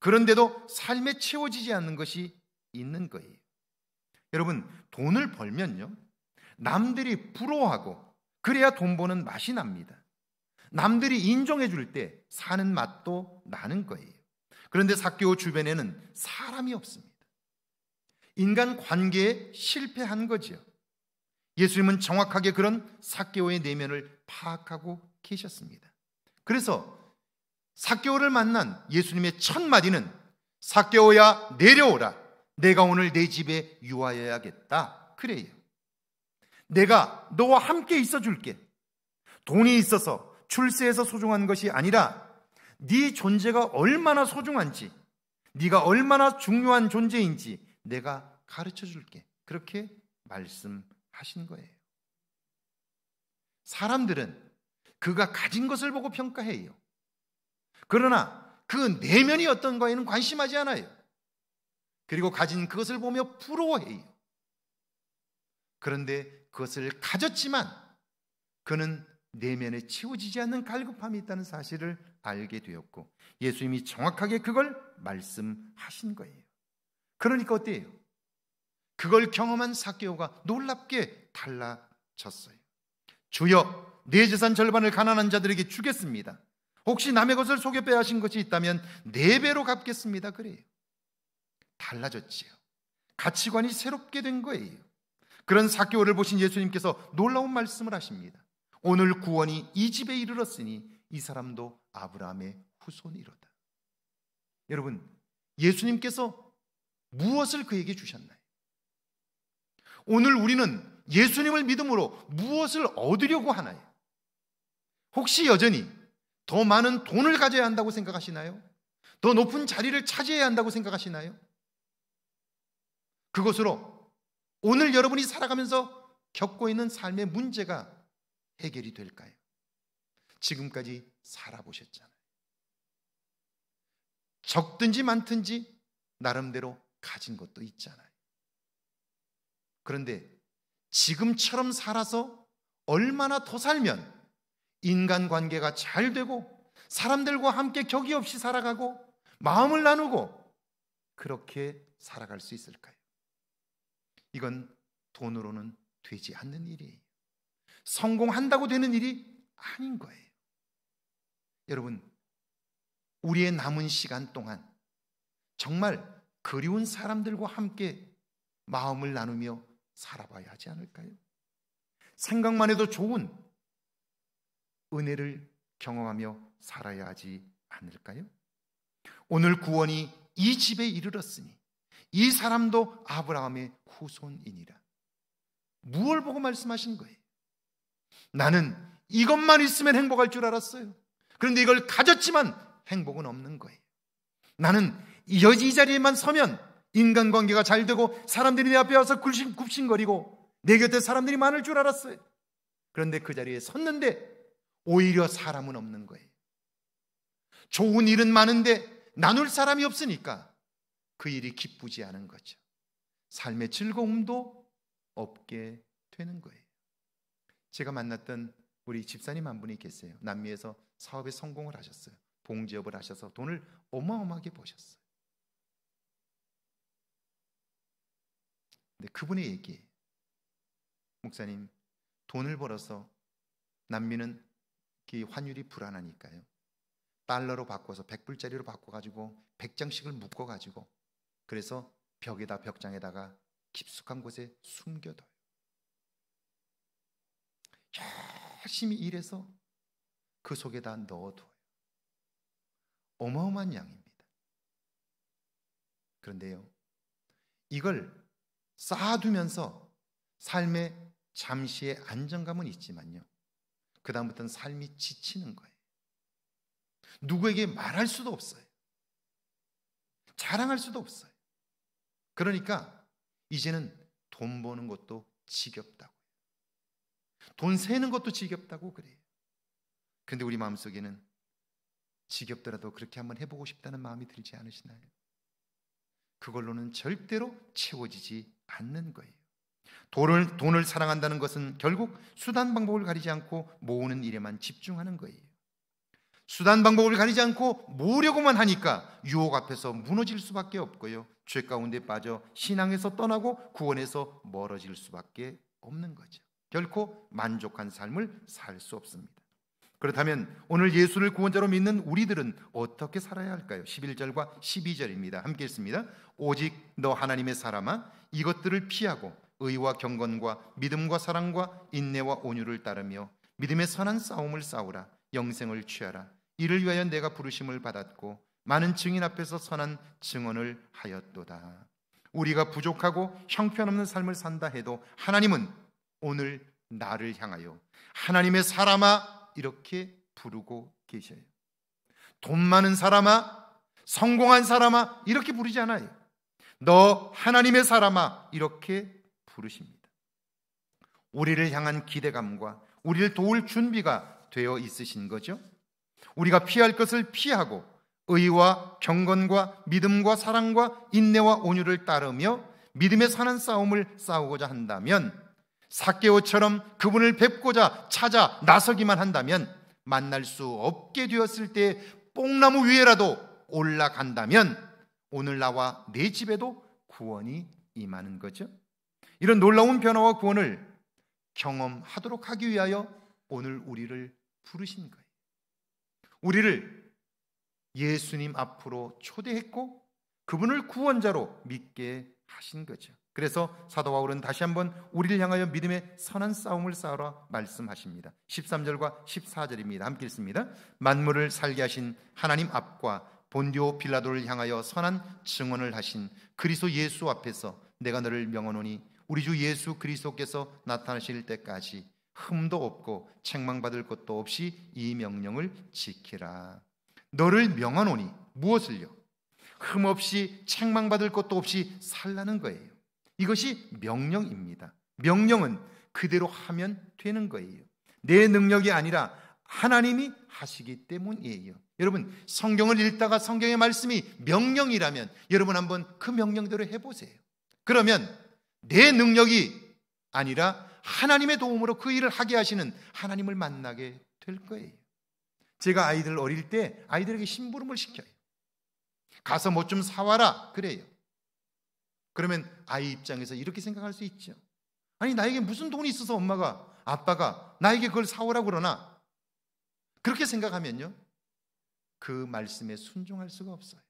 Speaker 1: 그런데도 삶에 채워지지 않는 것이 있는 거예요. 여러분, 돈을 벌면요, 남들이 부러워하고 그래야 돈 버는 맛이 납니다. 남들이 인정해 줄 때 사는 맛도 나는 거예요. 그런데 삭개오 주변에는 사람이 없습니다. 인간 관계에 실패한 거죠. 예수님은 정확하게 그런 삭개오의 내면을 파악하고 계셨습니다. 그래서 삭개오를 만난 예수님의 첫 마디는 삭개오야 내려오라, 내가 오늘 내 집에 유하여야겠다, 그래요. 내가 너와 함께 있어 줄게. 돈이 있어서 출세해서 소중한 것이 아니라 네 존재가 얼마나 소중한지, 네가 얼마나 중요한 존재인지 내가 가르쳐 줄게. 그렇게 말씀하신 거예요. 사람들은 그가 가진 것을 보고 평가해요. 그러나 그 내면이 어떤 거에는 관심하지 않아요. 그리고 가진 그것을 보며 부러워해요. 그런데 그것을 가졌지만 그는 내면에 채워지지 않는 갈급함이 있다는 사실을 알게 되었고, 예수님이 정확하게 그걸 말씀하신 거예요. 그러니까 어때요? 그걸 경험한 삭개오가 놀랍게 달라졌어요. 주여, 내 재산 절반을 가난한 자들에게 주겠습니다. 혹시 남의 것을 속여 빼앗은 것이 있다면 4배로 갚겠습니다. 그래요. 달라졌지요. 가치관이 새롭게 된 거예요. 그런 삭개오를 보신 예수님께서 놀라운 말씀을 하십니다. 오늘 구원이 이 집에 이르렀으니 이 사람도 아브라함의 후손이로다. 여러분, 예수님께서 무엇을 그에게 주셨나요? 오늘 우리는 예수님을 믿음으로 무엇을 얻으려고 하나요? 혹시 여전히 더 많은 돈을 가져야 한다고 생각하시나요? 더 높은 자리를 차지해야 한다고 생각하시나요? 그것으로 오늘 여러분이 살아가면서 겪고 있는 삶의 문제가 해결이 될까요? 지금까지 살아보셨잖아요. 적든지 많든지 나름대로 가진 것도 있잖아요. 그런데 지금처럼 살아서 얼마나 더 살면 인간관계가 잘 되고 사람들과 함께 격이 없이 살아가고 마음을 나누고 그렇게 살아갈 수 있을까요? 이건 돈으로는 되지 않는 일이에요. 성공한다고 되는 일이 아닌 거예요. 여러분, 우리의 남은 시간 동안 정말 그리운 사람들과 함께 마음을 나누며 살아봐야 하지 않을까요? 생각만 해도 좋은 은혜를 경험하며 살아야 하지 않을까요? 오늘 구원이 이 집에 이르렀으니 이 사람도 아브라함의 후손이니라. 무엇을 보고 말씀하신 거예요? 나는 이것만 있으면 행복할 줄 알았어요. 그런데 이걸 가졌지만 행복은 없는 거예요. 나는 이 자리에만 서면 인간관계가 잘 되고 사람들이 내 앞에 와서 굽신거리고 내 곁에 사람들이 많을 줄 알았어요. 그런데 그 자리에 섰는데 오히려 사람은 없는 거예요. 좋은 일은 많은데 나눌 사람이 없으니까 그 일이 기쁘지 않은 거죠. 삶의 즐거움도 없게 되는 거예요. 제가 만났던 우리 집사님 한 분이 계세요. 남미에서 사업에 성공을 하셨어요. 봉지업을 하셔서 돈을 어마어마하게 버셨어요. 근데 그분의 얘기예요. 목사님, 돈을 벌어서 남미는 환율이 불안하니까요. 달러로 바꿔서 100불짜리로 바꿔가지고 100장씩을 묶어가지고 그래서 벽장에다가 깊숙한 곳에 숨겨둬요. 열심히 일해서 그 속에다 넣어둬요. 어마어마한 양입니다. 그런데요, 이걸 쌓아두면서 삶에 잠시의 안정감은 있지만요, 그 다음부터는 삶이 지치는 거예요. 누구에게 말할 수도 없어요. 자랑할 수도 없어요. 그러니까 이제는 돈 버는 것도 지겹다고, 돈 세는 것도 지겹다고 그래요. 그런데 우리 마음속에는 지겹더라도 그렇게 한번 해보고 싶다는 마음이 들지 않으시나요? 그걸로는 절대로 채워지지 않는 거예요. 돈을 사랑한다는 것은 결국 수단 방법을 가리지 않고 모으는 일에만 집중하는 거예요. 수단 방법을 가리지 않고 모으려고만 하니까 유혹 앞에서 무너질 수밖에 없고요, 죄 가운데 빠져 신앙에서 떠나고 구원에서 멀어질 수밖에 없는 거죠. 결코 만족한 삶을 살 수 없습니다. 그렇다면 오늘 예수를 구원자로 믿는 우리들은 어떻게 살아야 할까요? 11절과 12절입니다. 함께 읽습니다. 오직 너 하나님의 사람아, 이것들을 피하고 의와 경건과 믿음과 사랑과 인내와 온유를 따르며 믿음의 선한 싸움을 싸우라. 영생을 취하라. 이를 위하여 내가 부르심을 받았고 많은 증인 앞에서 선한 증언을 하였도다. 우리가 부족하고 형편없는 삶을 산다 해도 하나님은 오늘 나를 향하여 하나님의 사람아 이렇게 부르고 계셔요. 돈 많은 사람아, 성공한 사람아 이렇게 부르지 않아요. 너 하나님의 사람아 이렇게 부르십니다. 우리를 향한 기대감과 우리를 도울 준비가 되어 있으신 거죠. 우리가 피할 것을 피하고 의와 경건과 믿음과 사랑과 인내와 온유를 따르며 믿음의 선한 싸움을 싸우고자 한다면, 삭개오처럼 그분을 뵙고자 찾아 나서기만 한다면, 만날 수 없게 되었을 때 뽕나무 위에라도 올라간다면 오늘 나와 내 집에도 구원이 임하는 거죠. 이런 놀라운 변화와 구원을 경험하도록 하기 위하여 오늘 우리를 부르신 거예요. 우리를 예수님 앞으로 초대했고 그분을 구원자로 믿게 하신 거죠. 그래서 사도 바울은 다시 한번 우리를 향하여 믿음의 선한 싸움을 싸우라 말씀하십니다. 13절과 14절입니다. 함께 읽습니다. 만물을 살게 하신 하나님 앞과 본디오 빌라도를 향하여 선한 증언을 하신 그리스도 예수 앞에서 내가 너를 명하노니 우리 주 예수 그리스도께서 나타나실 때까지 흠도 없고 책망받을 것도 없이 이 명령을 지키라. 너를 명하노니 무엇을요? 흠 없이 책망받을 것도 없이 살라는 거예요. 이것이 명령입니다. 명령은 그대로 하면 되는 거예요. 내 능력이 아니라 하나님이 하시기 때문이에요. 여러분, 성경을 읽다가 성경의 말씀이 명령이라면 여러분 한번 그 명령대로 해보세요. 그러면 내 능력이 아니라 하나님의 도움으로 그 일을 하게 하시는 하나님을 만나게 될 거예요. 제가 아이들 어릴 때 아이들에게 심부름을 시켜요. 가서 뭐 좀 사와라 그래요. 그러면 아이 입장에서 이렇게 생각할 수 있죠. 아니, 나에게 무슨 돈이 있어서 엄마가, 아빠가 나에게 그걸 사오라고 그러나? 그렇게 생각하면요, 그 말씀에 순종할 수가 없어요.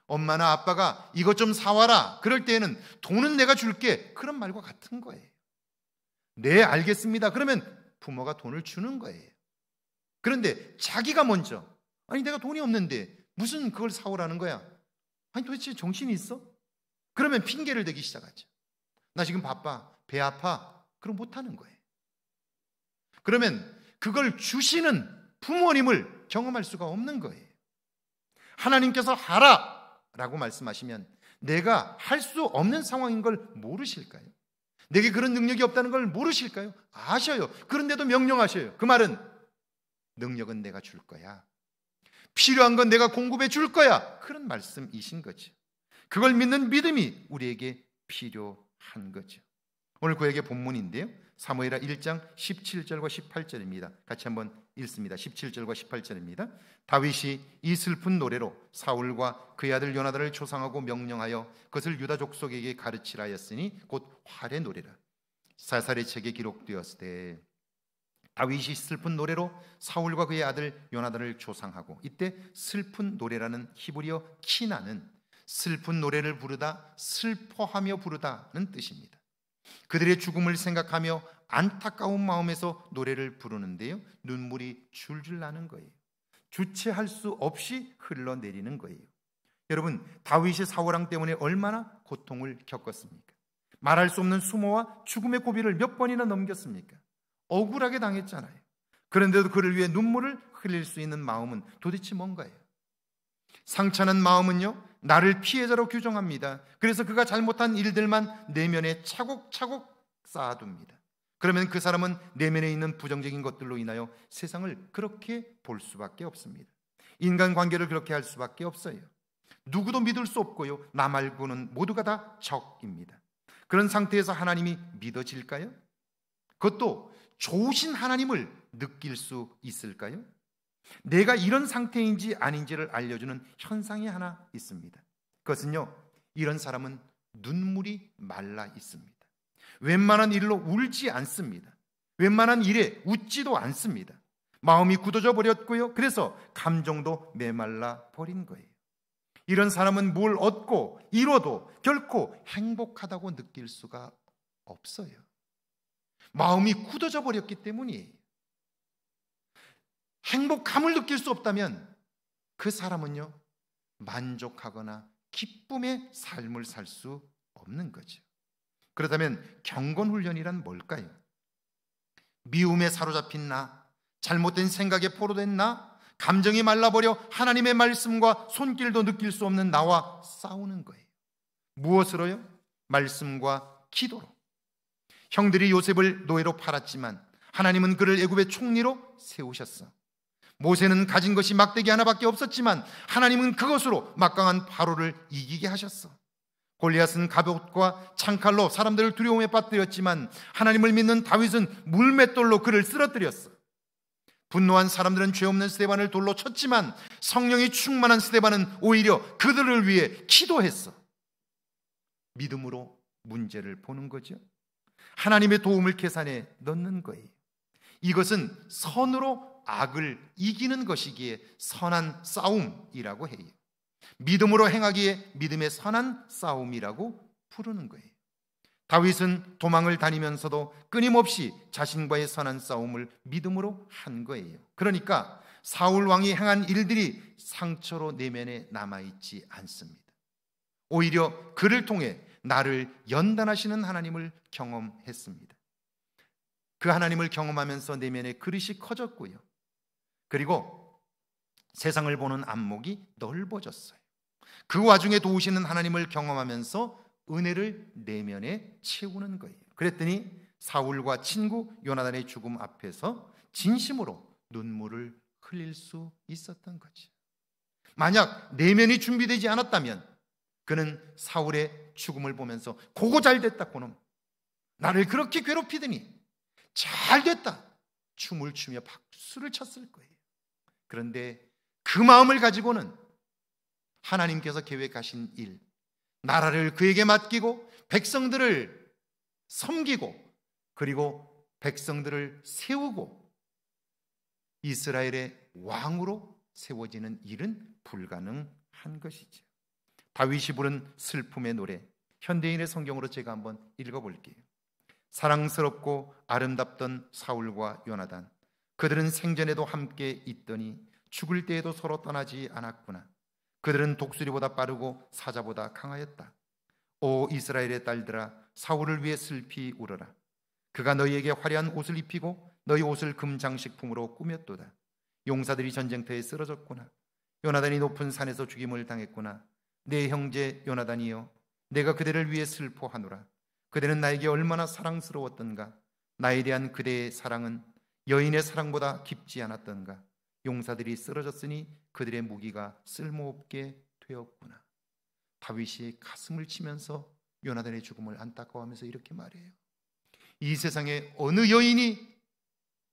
Speaker 1: 엄마나 아빠가 이것 좀 사와라 그럴 때에는 돈은 내가 줄게 그런 말과 같은 거예요. 네, 알겠습니다. 그러면 부모가 돈을 주는 거예요. 그런데 자기가 먼저, 아니 내가 돈이 없는데 무슨 그걸 사오라는 거야? 아니 도대체 정신이 있어? 그러면 핑계를 대기 시작하죠. 나 지금 바빠, 배 아파. 그럼 못하는 거예요. 그러면 그걸 주시는 부모님을 경험할 수가 없는 거예요. 하나님께서 하라 라고 말씀하시면 내가 할 수 없는 상황인 걸 모르실까요? 내게 그런 능력이 없다는 걸 모르실까요? 아셔요. 그런데도 명령하셔요. 그 말은 능력은 내가 줄 거야. 필요한 건 내가 공급해 줄 거야. 그런 말씀이신 거죠. 그걸 믿는 믿음이 우리에게 필요한 거죠. 오늘 그에게 본문인데요, 사무엘하 1장 17절과 18절입니다. 같이 한번 읽습니다. 17절과 18절입니다. 다윗이 이 슬픈 노래로 사울과 그의 아들 요나단을 조상하고 명령하여 그것을 유다 족속에게 가르치라 하였으니 곧 활의 노래라. 사사의 책에 기록되었을 때 다윗이 슬픈 노래로 사울과 그의 아들 요나단을 조상하고, 이때 슬픈 노래라는 히브리어 키나는 슬픈 노래를 부르다, 슬퍼하며 부르다는 뜻입니다. 그들의 죽음을 생각하며 안타까운 마음에서 노래를 부르는데요, 눈물이 줄줄 나는 거예요. 주체할 수 없이 흘러내리는 거예요. 여러분, 다윗이 사울왕 때문에 얼마나 고통을 겪었습니까? 말할 수 없는 수모와 죽음의 고비를 몇 번이나 넘겼습니까? 억울하게 당했잖아요. 그런데도 그를 위해 눈물을 흘릴 수 있는 마음은 도대체 뭔가요? 상처난 마음은요, 나를 피해자로 규정합니다. 그래서 그가 잘못한 일들만 내면에 차곡차곡 쌓아둡니다. 그러면 그 사람은 내면에 있는 부정적인 것들로 인하여 세상을 그렇게 볼 수밖에 없습니다. 인간관계를 그렇게 할 수밖에 없어요. 누구도 믿을 수 없고요, 나 말고는 모두가 다 적입니다. 그런 상태에서 하나님이 믿어질까요? 그것도 좋으신 하나님을 느낄 수 있을까요? 내가 이런 상태인지 아닌지를 알려주는 현상이 하나 있습니다. 그것은요, 이런 사람은 눈물이 말라 있습니다. 웬만한 일로 울지 않습니다. 웬만한 일에 웃지도 않습니다. 마음이 굳어져 버렸고요, 그래서 감정도 메말라 버린 거예요. 이런 사람은 뭘 얻고 이뤄도 결코 행복하다고 느낄 수가 없어요. 마음이 굳어져 버렸기 때문이에요. 행복감을 느낄 수 없다면 그 사람은요, 만족하거나 기쁨의 삶을 살 수 없는 거죠. 그렇다면 경건훈련이란 뭘까요? 미움에 사로잡힌 나, 잘못된 생각에 포로된 나, 감정이 말라버려 하나님의 말씀과 손길도 느낄 수 없는 나와 싸우는 거예요. 무엇으로요? 말씀과 기도로. 형들이 요셉을 노예로 팔았지만 하나님은 그를 애굽의 총리로 세우셨어. 모세는 가진 것이 막대기 하나밖에 없었지만 하나님은 그것으로 막강한 바로를 이기게 하셨어. 골리앗은 갑옷과 창칼로 사람들을 두려움에 빠뜨렸지만 하나님을 믿는 다윗은 물맷돌로 그를 쓰러뜨렸어. 분노한 사람들은 죄 없는 스데반을 돌로 쳤지만 성령이 충만한 스데반은 오히려 그들을 위해 기도했어. 믿음으로 문제를 보는 거죠. 하나님의 도움을 계산에 넣는 거예요. 이것은 선으로 악을 이기는 것이기에 선한 싸움이라고 해요. 믿음으로 행하기에 믿음의 선한 싸움이라고 부르는 거예요. 다윗은 도망을 다니면서도 끊임없이 자신과의 선한 싸움을 믿음으로 한 거예요. 그러니까 사울 왕이 행한 일들이 상처로 내면에 남아있지 않습니다. 오히려 그를 통해 나를 연단하시는 하나님을 경험했습니다. 그 하나님을 경험하면서 내면의 그릇이 커졌고요, 그리고 세상을 보는 안목이 넓어졌어요. 그 와중에 도우시는 하나님을 경험하면서 은혜를 내면에 채우는 거예요. 그랬더니 사울과 친구 요나단의 죽음 앞에서 진심으로 눈물을 흘릴 수 있었던 거죠. 만약 내면이 준비되지 않았다면 그는 사울의 죽음을 보면서 고고 잘 됐다, 그놈 나를 그렇게 괴롭히더니 잘 됐다, 춤을 추며 박수를 쳤을 거예요. 그런데 그 마음을 가지고는 하나님께서 계획하신 일, 나라를 그에게 맡기고 백성들을 섬기고 그리고 백성들을 세우고 이스라엘의 왕으로 세워지는 일은 불가능한 것이죠. 다윗이 부른 슬픔의 노래, 현대인의 성경으로 제가 한번 읽어볼게요. 사랑스럽고 아름답던 사울과 요나단, 그들은 생전에도 함께 있더니 죽을 때에도 서로 떠나지 않았구나. 그들은 독수리보다 빠르고 사자보다 강하였다. 오 이스라엘의 딸들아, 사울을 위해 슬피 울어라. 그가 너희에게 화려한 옷을 입히고 너희 옷을 금장식품으로 꾸몄도다. 용사들이 전쟁터에 쓰러졌구나. 요나단이 높은 산에서 죽임을 당했구나. 내 형제 요나단이여, 내가 그대를 위해 슬퍼하노라. 그대는 나에게 얼마나 사랑스러웠던가. 나에 대한 그대의 사랑은 여인의 사랑보다 깊지 않았던가. 용사들이 쓰러졌으니 그들의 무기가 쓸모없게 되었구나. 다윗이 가슴을 치면서 요나단의 죽음을 안타까워하면서 이렇게 말해요. 이 세상에 어느 여인이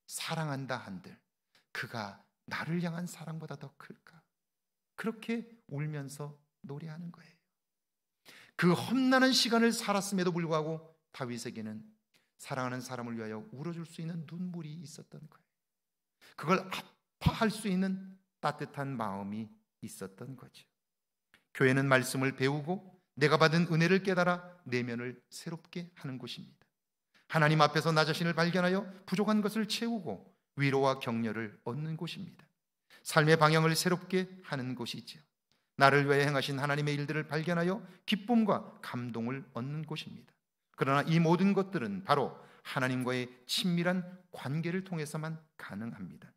Speaker 1: 사랑한다 한들 그가 나를 향한 사랑보다 더 클까? 그렇게 울면서 노래하는 거예요. 그 험난한 시간을 살았음에도 불구하고 다윗에게는 사랑하는 사람을 위하여 울어줄 수 있는 눈물이 있었던 거예요. 그걸 아파할 수 있는 따뜻한 마음이 있었던 거죠. 교회는 말씀을 배우고 내가 받은 은혜를 깨달아 내면을 새롭게 하는 곳입니다. 하나님 앞에서 나 자신을 발견하여 부족한 것을 채우고 위로와 격려를 얻는 곳입니다. 삶의 방향을 새롭게 하는 곳이죠. 나를 위해 행하신 하나님의 일들을 발견하여 기쁨과 감동을 얻는 곳입니다. 그러나 이 모든 것들은 바로 하나님과의 친밀한 관계를 통해서만 가능합니다.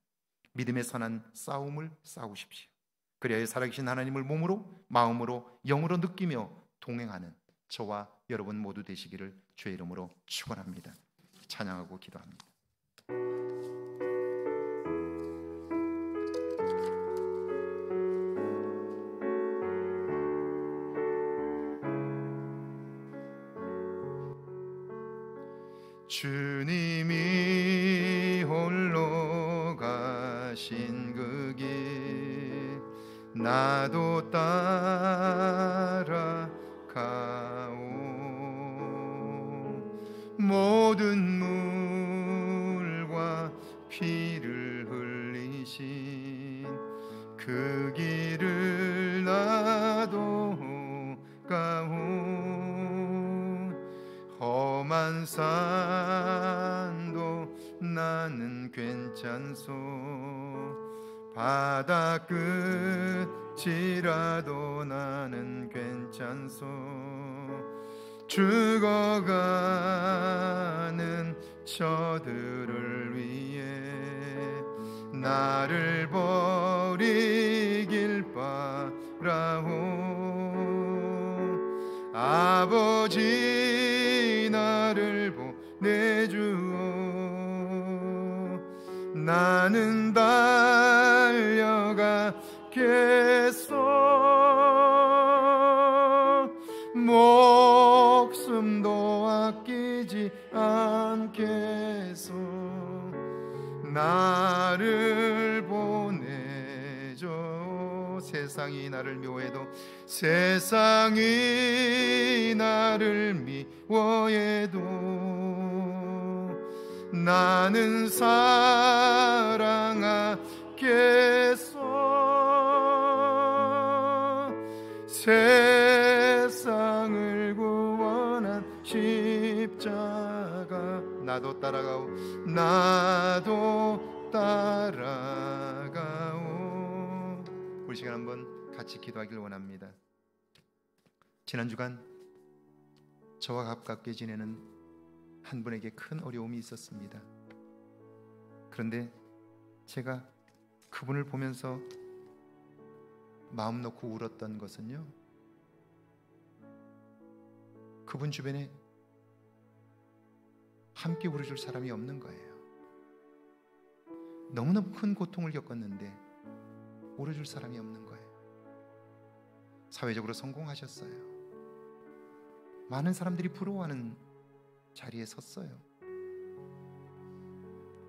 Speaker 1: 믿음의 선한 싸움을 싸우십시오. 그래야 살아계신 하나님을 몸으로, 마음으로, 영으로 느끼며 동행하는 저와 여러분 모두 되시기를 주의 이름으로 축원합니다. 찬양하고 기도합니다.
Speaker 2: 주님이 홀로 가신 그 나도 따라가오. 모든 물과 피를 흘리신 그 길을 나도 가오. 험한 산도 나는 괜찮소. 바다 끝이라도 나는 괜찮소. 죽어가는 저들을 위해 나를 버리길 바라오. 아버지 나를 보내주오. 나는 달려가겠소. 목숨도 아끼지 않겠소. 나를 보내줘. 세상이 나를 묘해도, 세상이 나를 미워해도 나는 사랑하겠소. 세상을 구원한 십자가 나도 따라가오. 나도 따라가오. 우리 시간 한번 같이 기도하길 원합니다. 지난 주간 저와 가깝게 지내는 한 분에게 큰 어려움이 있었습니다. 그런데 제가 그분을 보면서 마음 놓고 울었던 것은요, 그분 주변에 함께 울어줄 사람이 없는 거예요. 너무너무 큰 고통을 겪었는데 울어줄 사람이 없는 거예요. 사회적으로 성공하셨어요. 많은 사람들이 부러워하는 자리에 섰어요.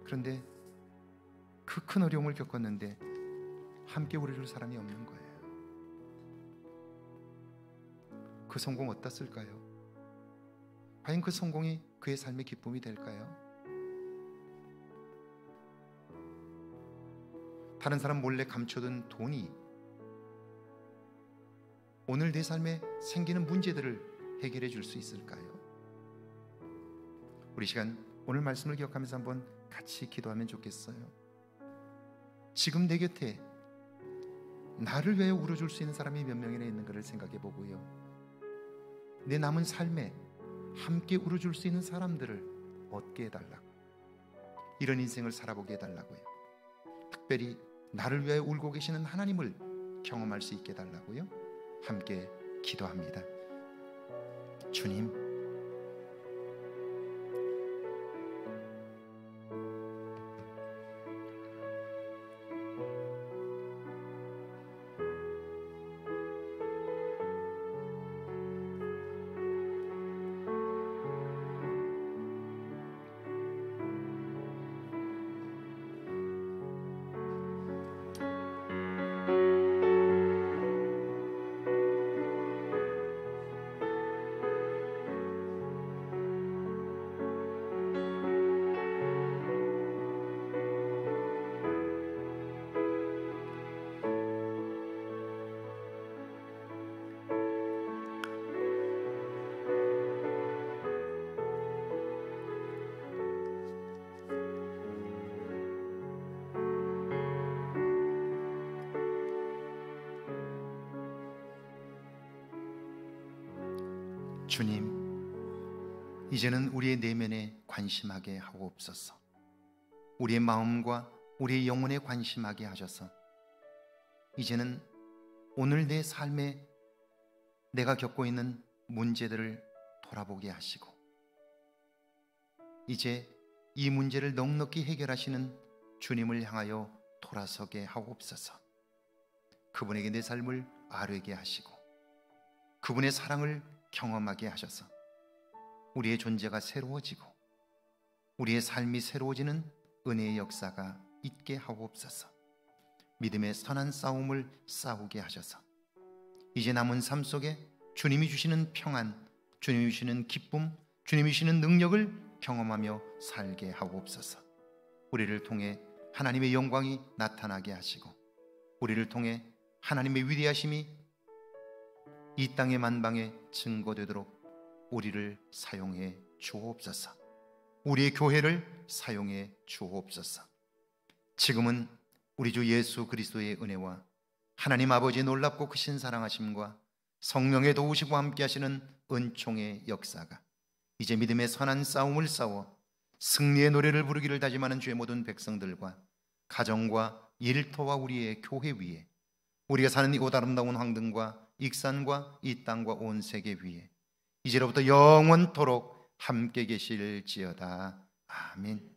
Speaker 2: 그런데 그 큰 어려움을 겪었는데 함께 울어줄 사람이 없는 거예요. 그 성공 어땠을까요? 과연 그 성공이 그의 삶의 기쁨이 될까요? 다른 사람 몰래 감춰둔 돈이 오늘 내 삶에 생기는 문제들을 해결해 줄 수 있을까요? 우리 시간 오늘 말씀을 기억하면서 한번 같이 기도하면 좋겠어요. 지금 내 곁에 나를 위해 울어줄 수 있는 사람이 몇 명이나 있는가를 생각해 보고요, 내 남은 삶에 함께 울어줄 수 있는 사람들을 얻게 해달라고, 이런 인생을 살아보게 해달라고요. 특별히 나를 위해 울고 계시는 하나님을 경험할 수 있게 해달라고요. 함께 기도합니다. 주님, 주님, 이제는 우리의 내면에 관심하게 하옵소서. 우리의 마음과 우리의 영혼에 관심하게 하셔서 이제는 오늘 내 삶에 내가 겪고 있는 문제들을 돌아보게 하시고, 이제 이 문제를 넉넉히 해결하시는 주님을 향하여 돌아서게 하옵소서. 그분에게 내 삶을 아뢰게 하시고 그분의 사랑을 경험하게 하셔서 우리의 존재가 새로워지고 우리의 삶이 새로워지는 은혜의 역사가 있게 하옵소서. 믿음의 선한 싸움을 싸우게 하셔서 이제 남은 삶 속에 주님이 주시는 평안, 주님이 주시는 기쁨, 주님이 주시는 능력을 경험하며 살게 하옵소서. 우리를 통해 하나님의 영광이 나타나게 하시고 우리를 통해 하나님의 위대하심이 이 땅의 만방에 증거되도록 우리를 사용해 주옵소서. 우리의 교회를 사용해 주옵소서. 지금은 우리 주 예수 그리스도의 은혜와 하나님 아버지의 놀랍고 크신 사랑하심과 성령의 도우시고 함께 하시는 은총의 역사가 이제 믿음의 선한 싸움을 싸워 승리의 노래를 부르기를 다짐하는 주의 모든 백성들과 가정과 일터와 우리의 교회 위에, 우리가 사는 이곳 아름다운 황등과 익산과 이 땅과 온 세계 위에 이제로부터 영원토록 함께 계실지어다. 아멘.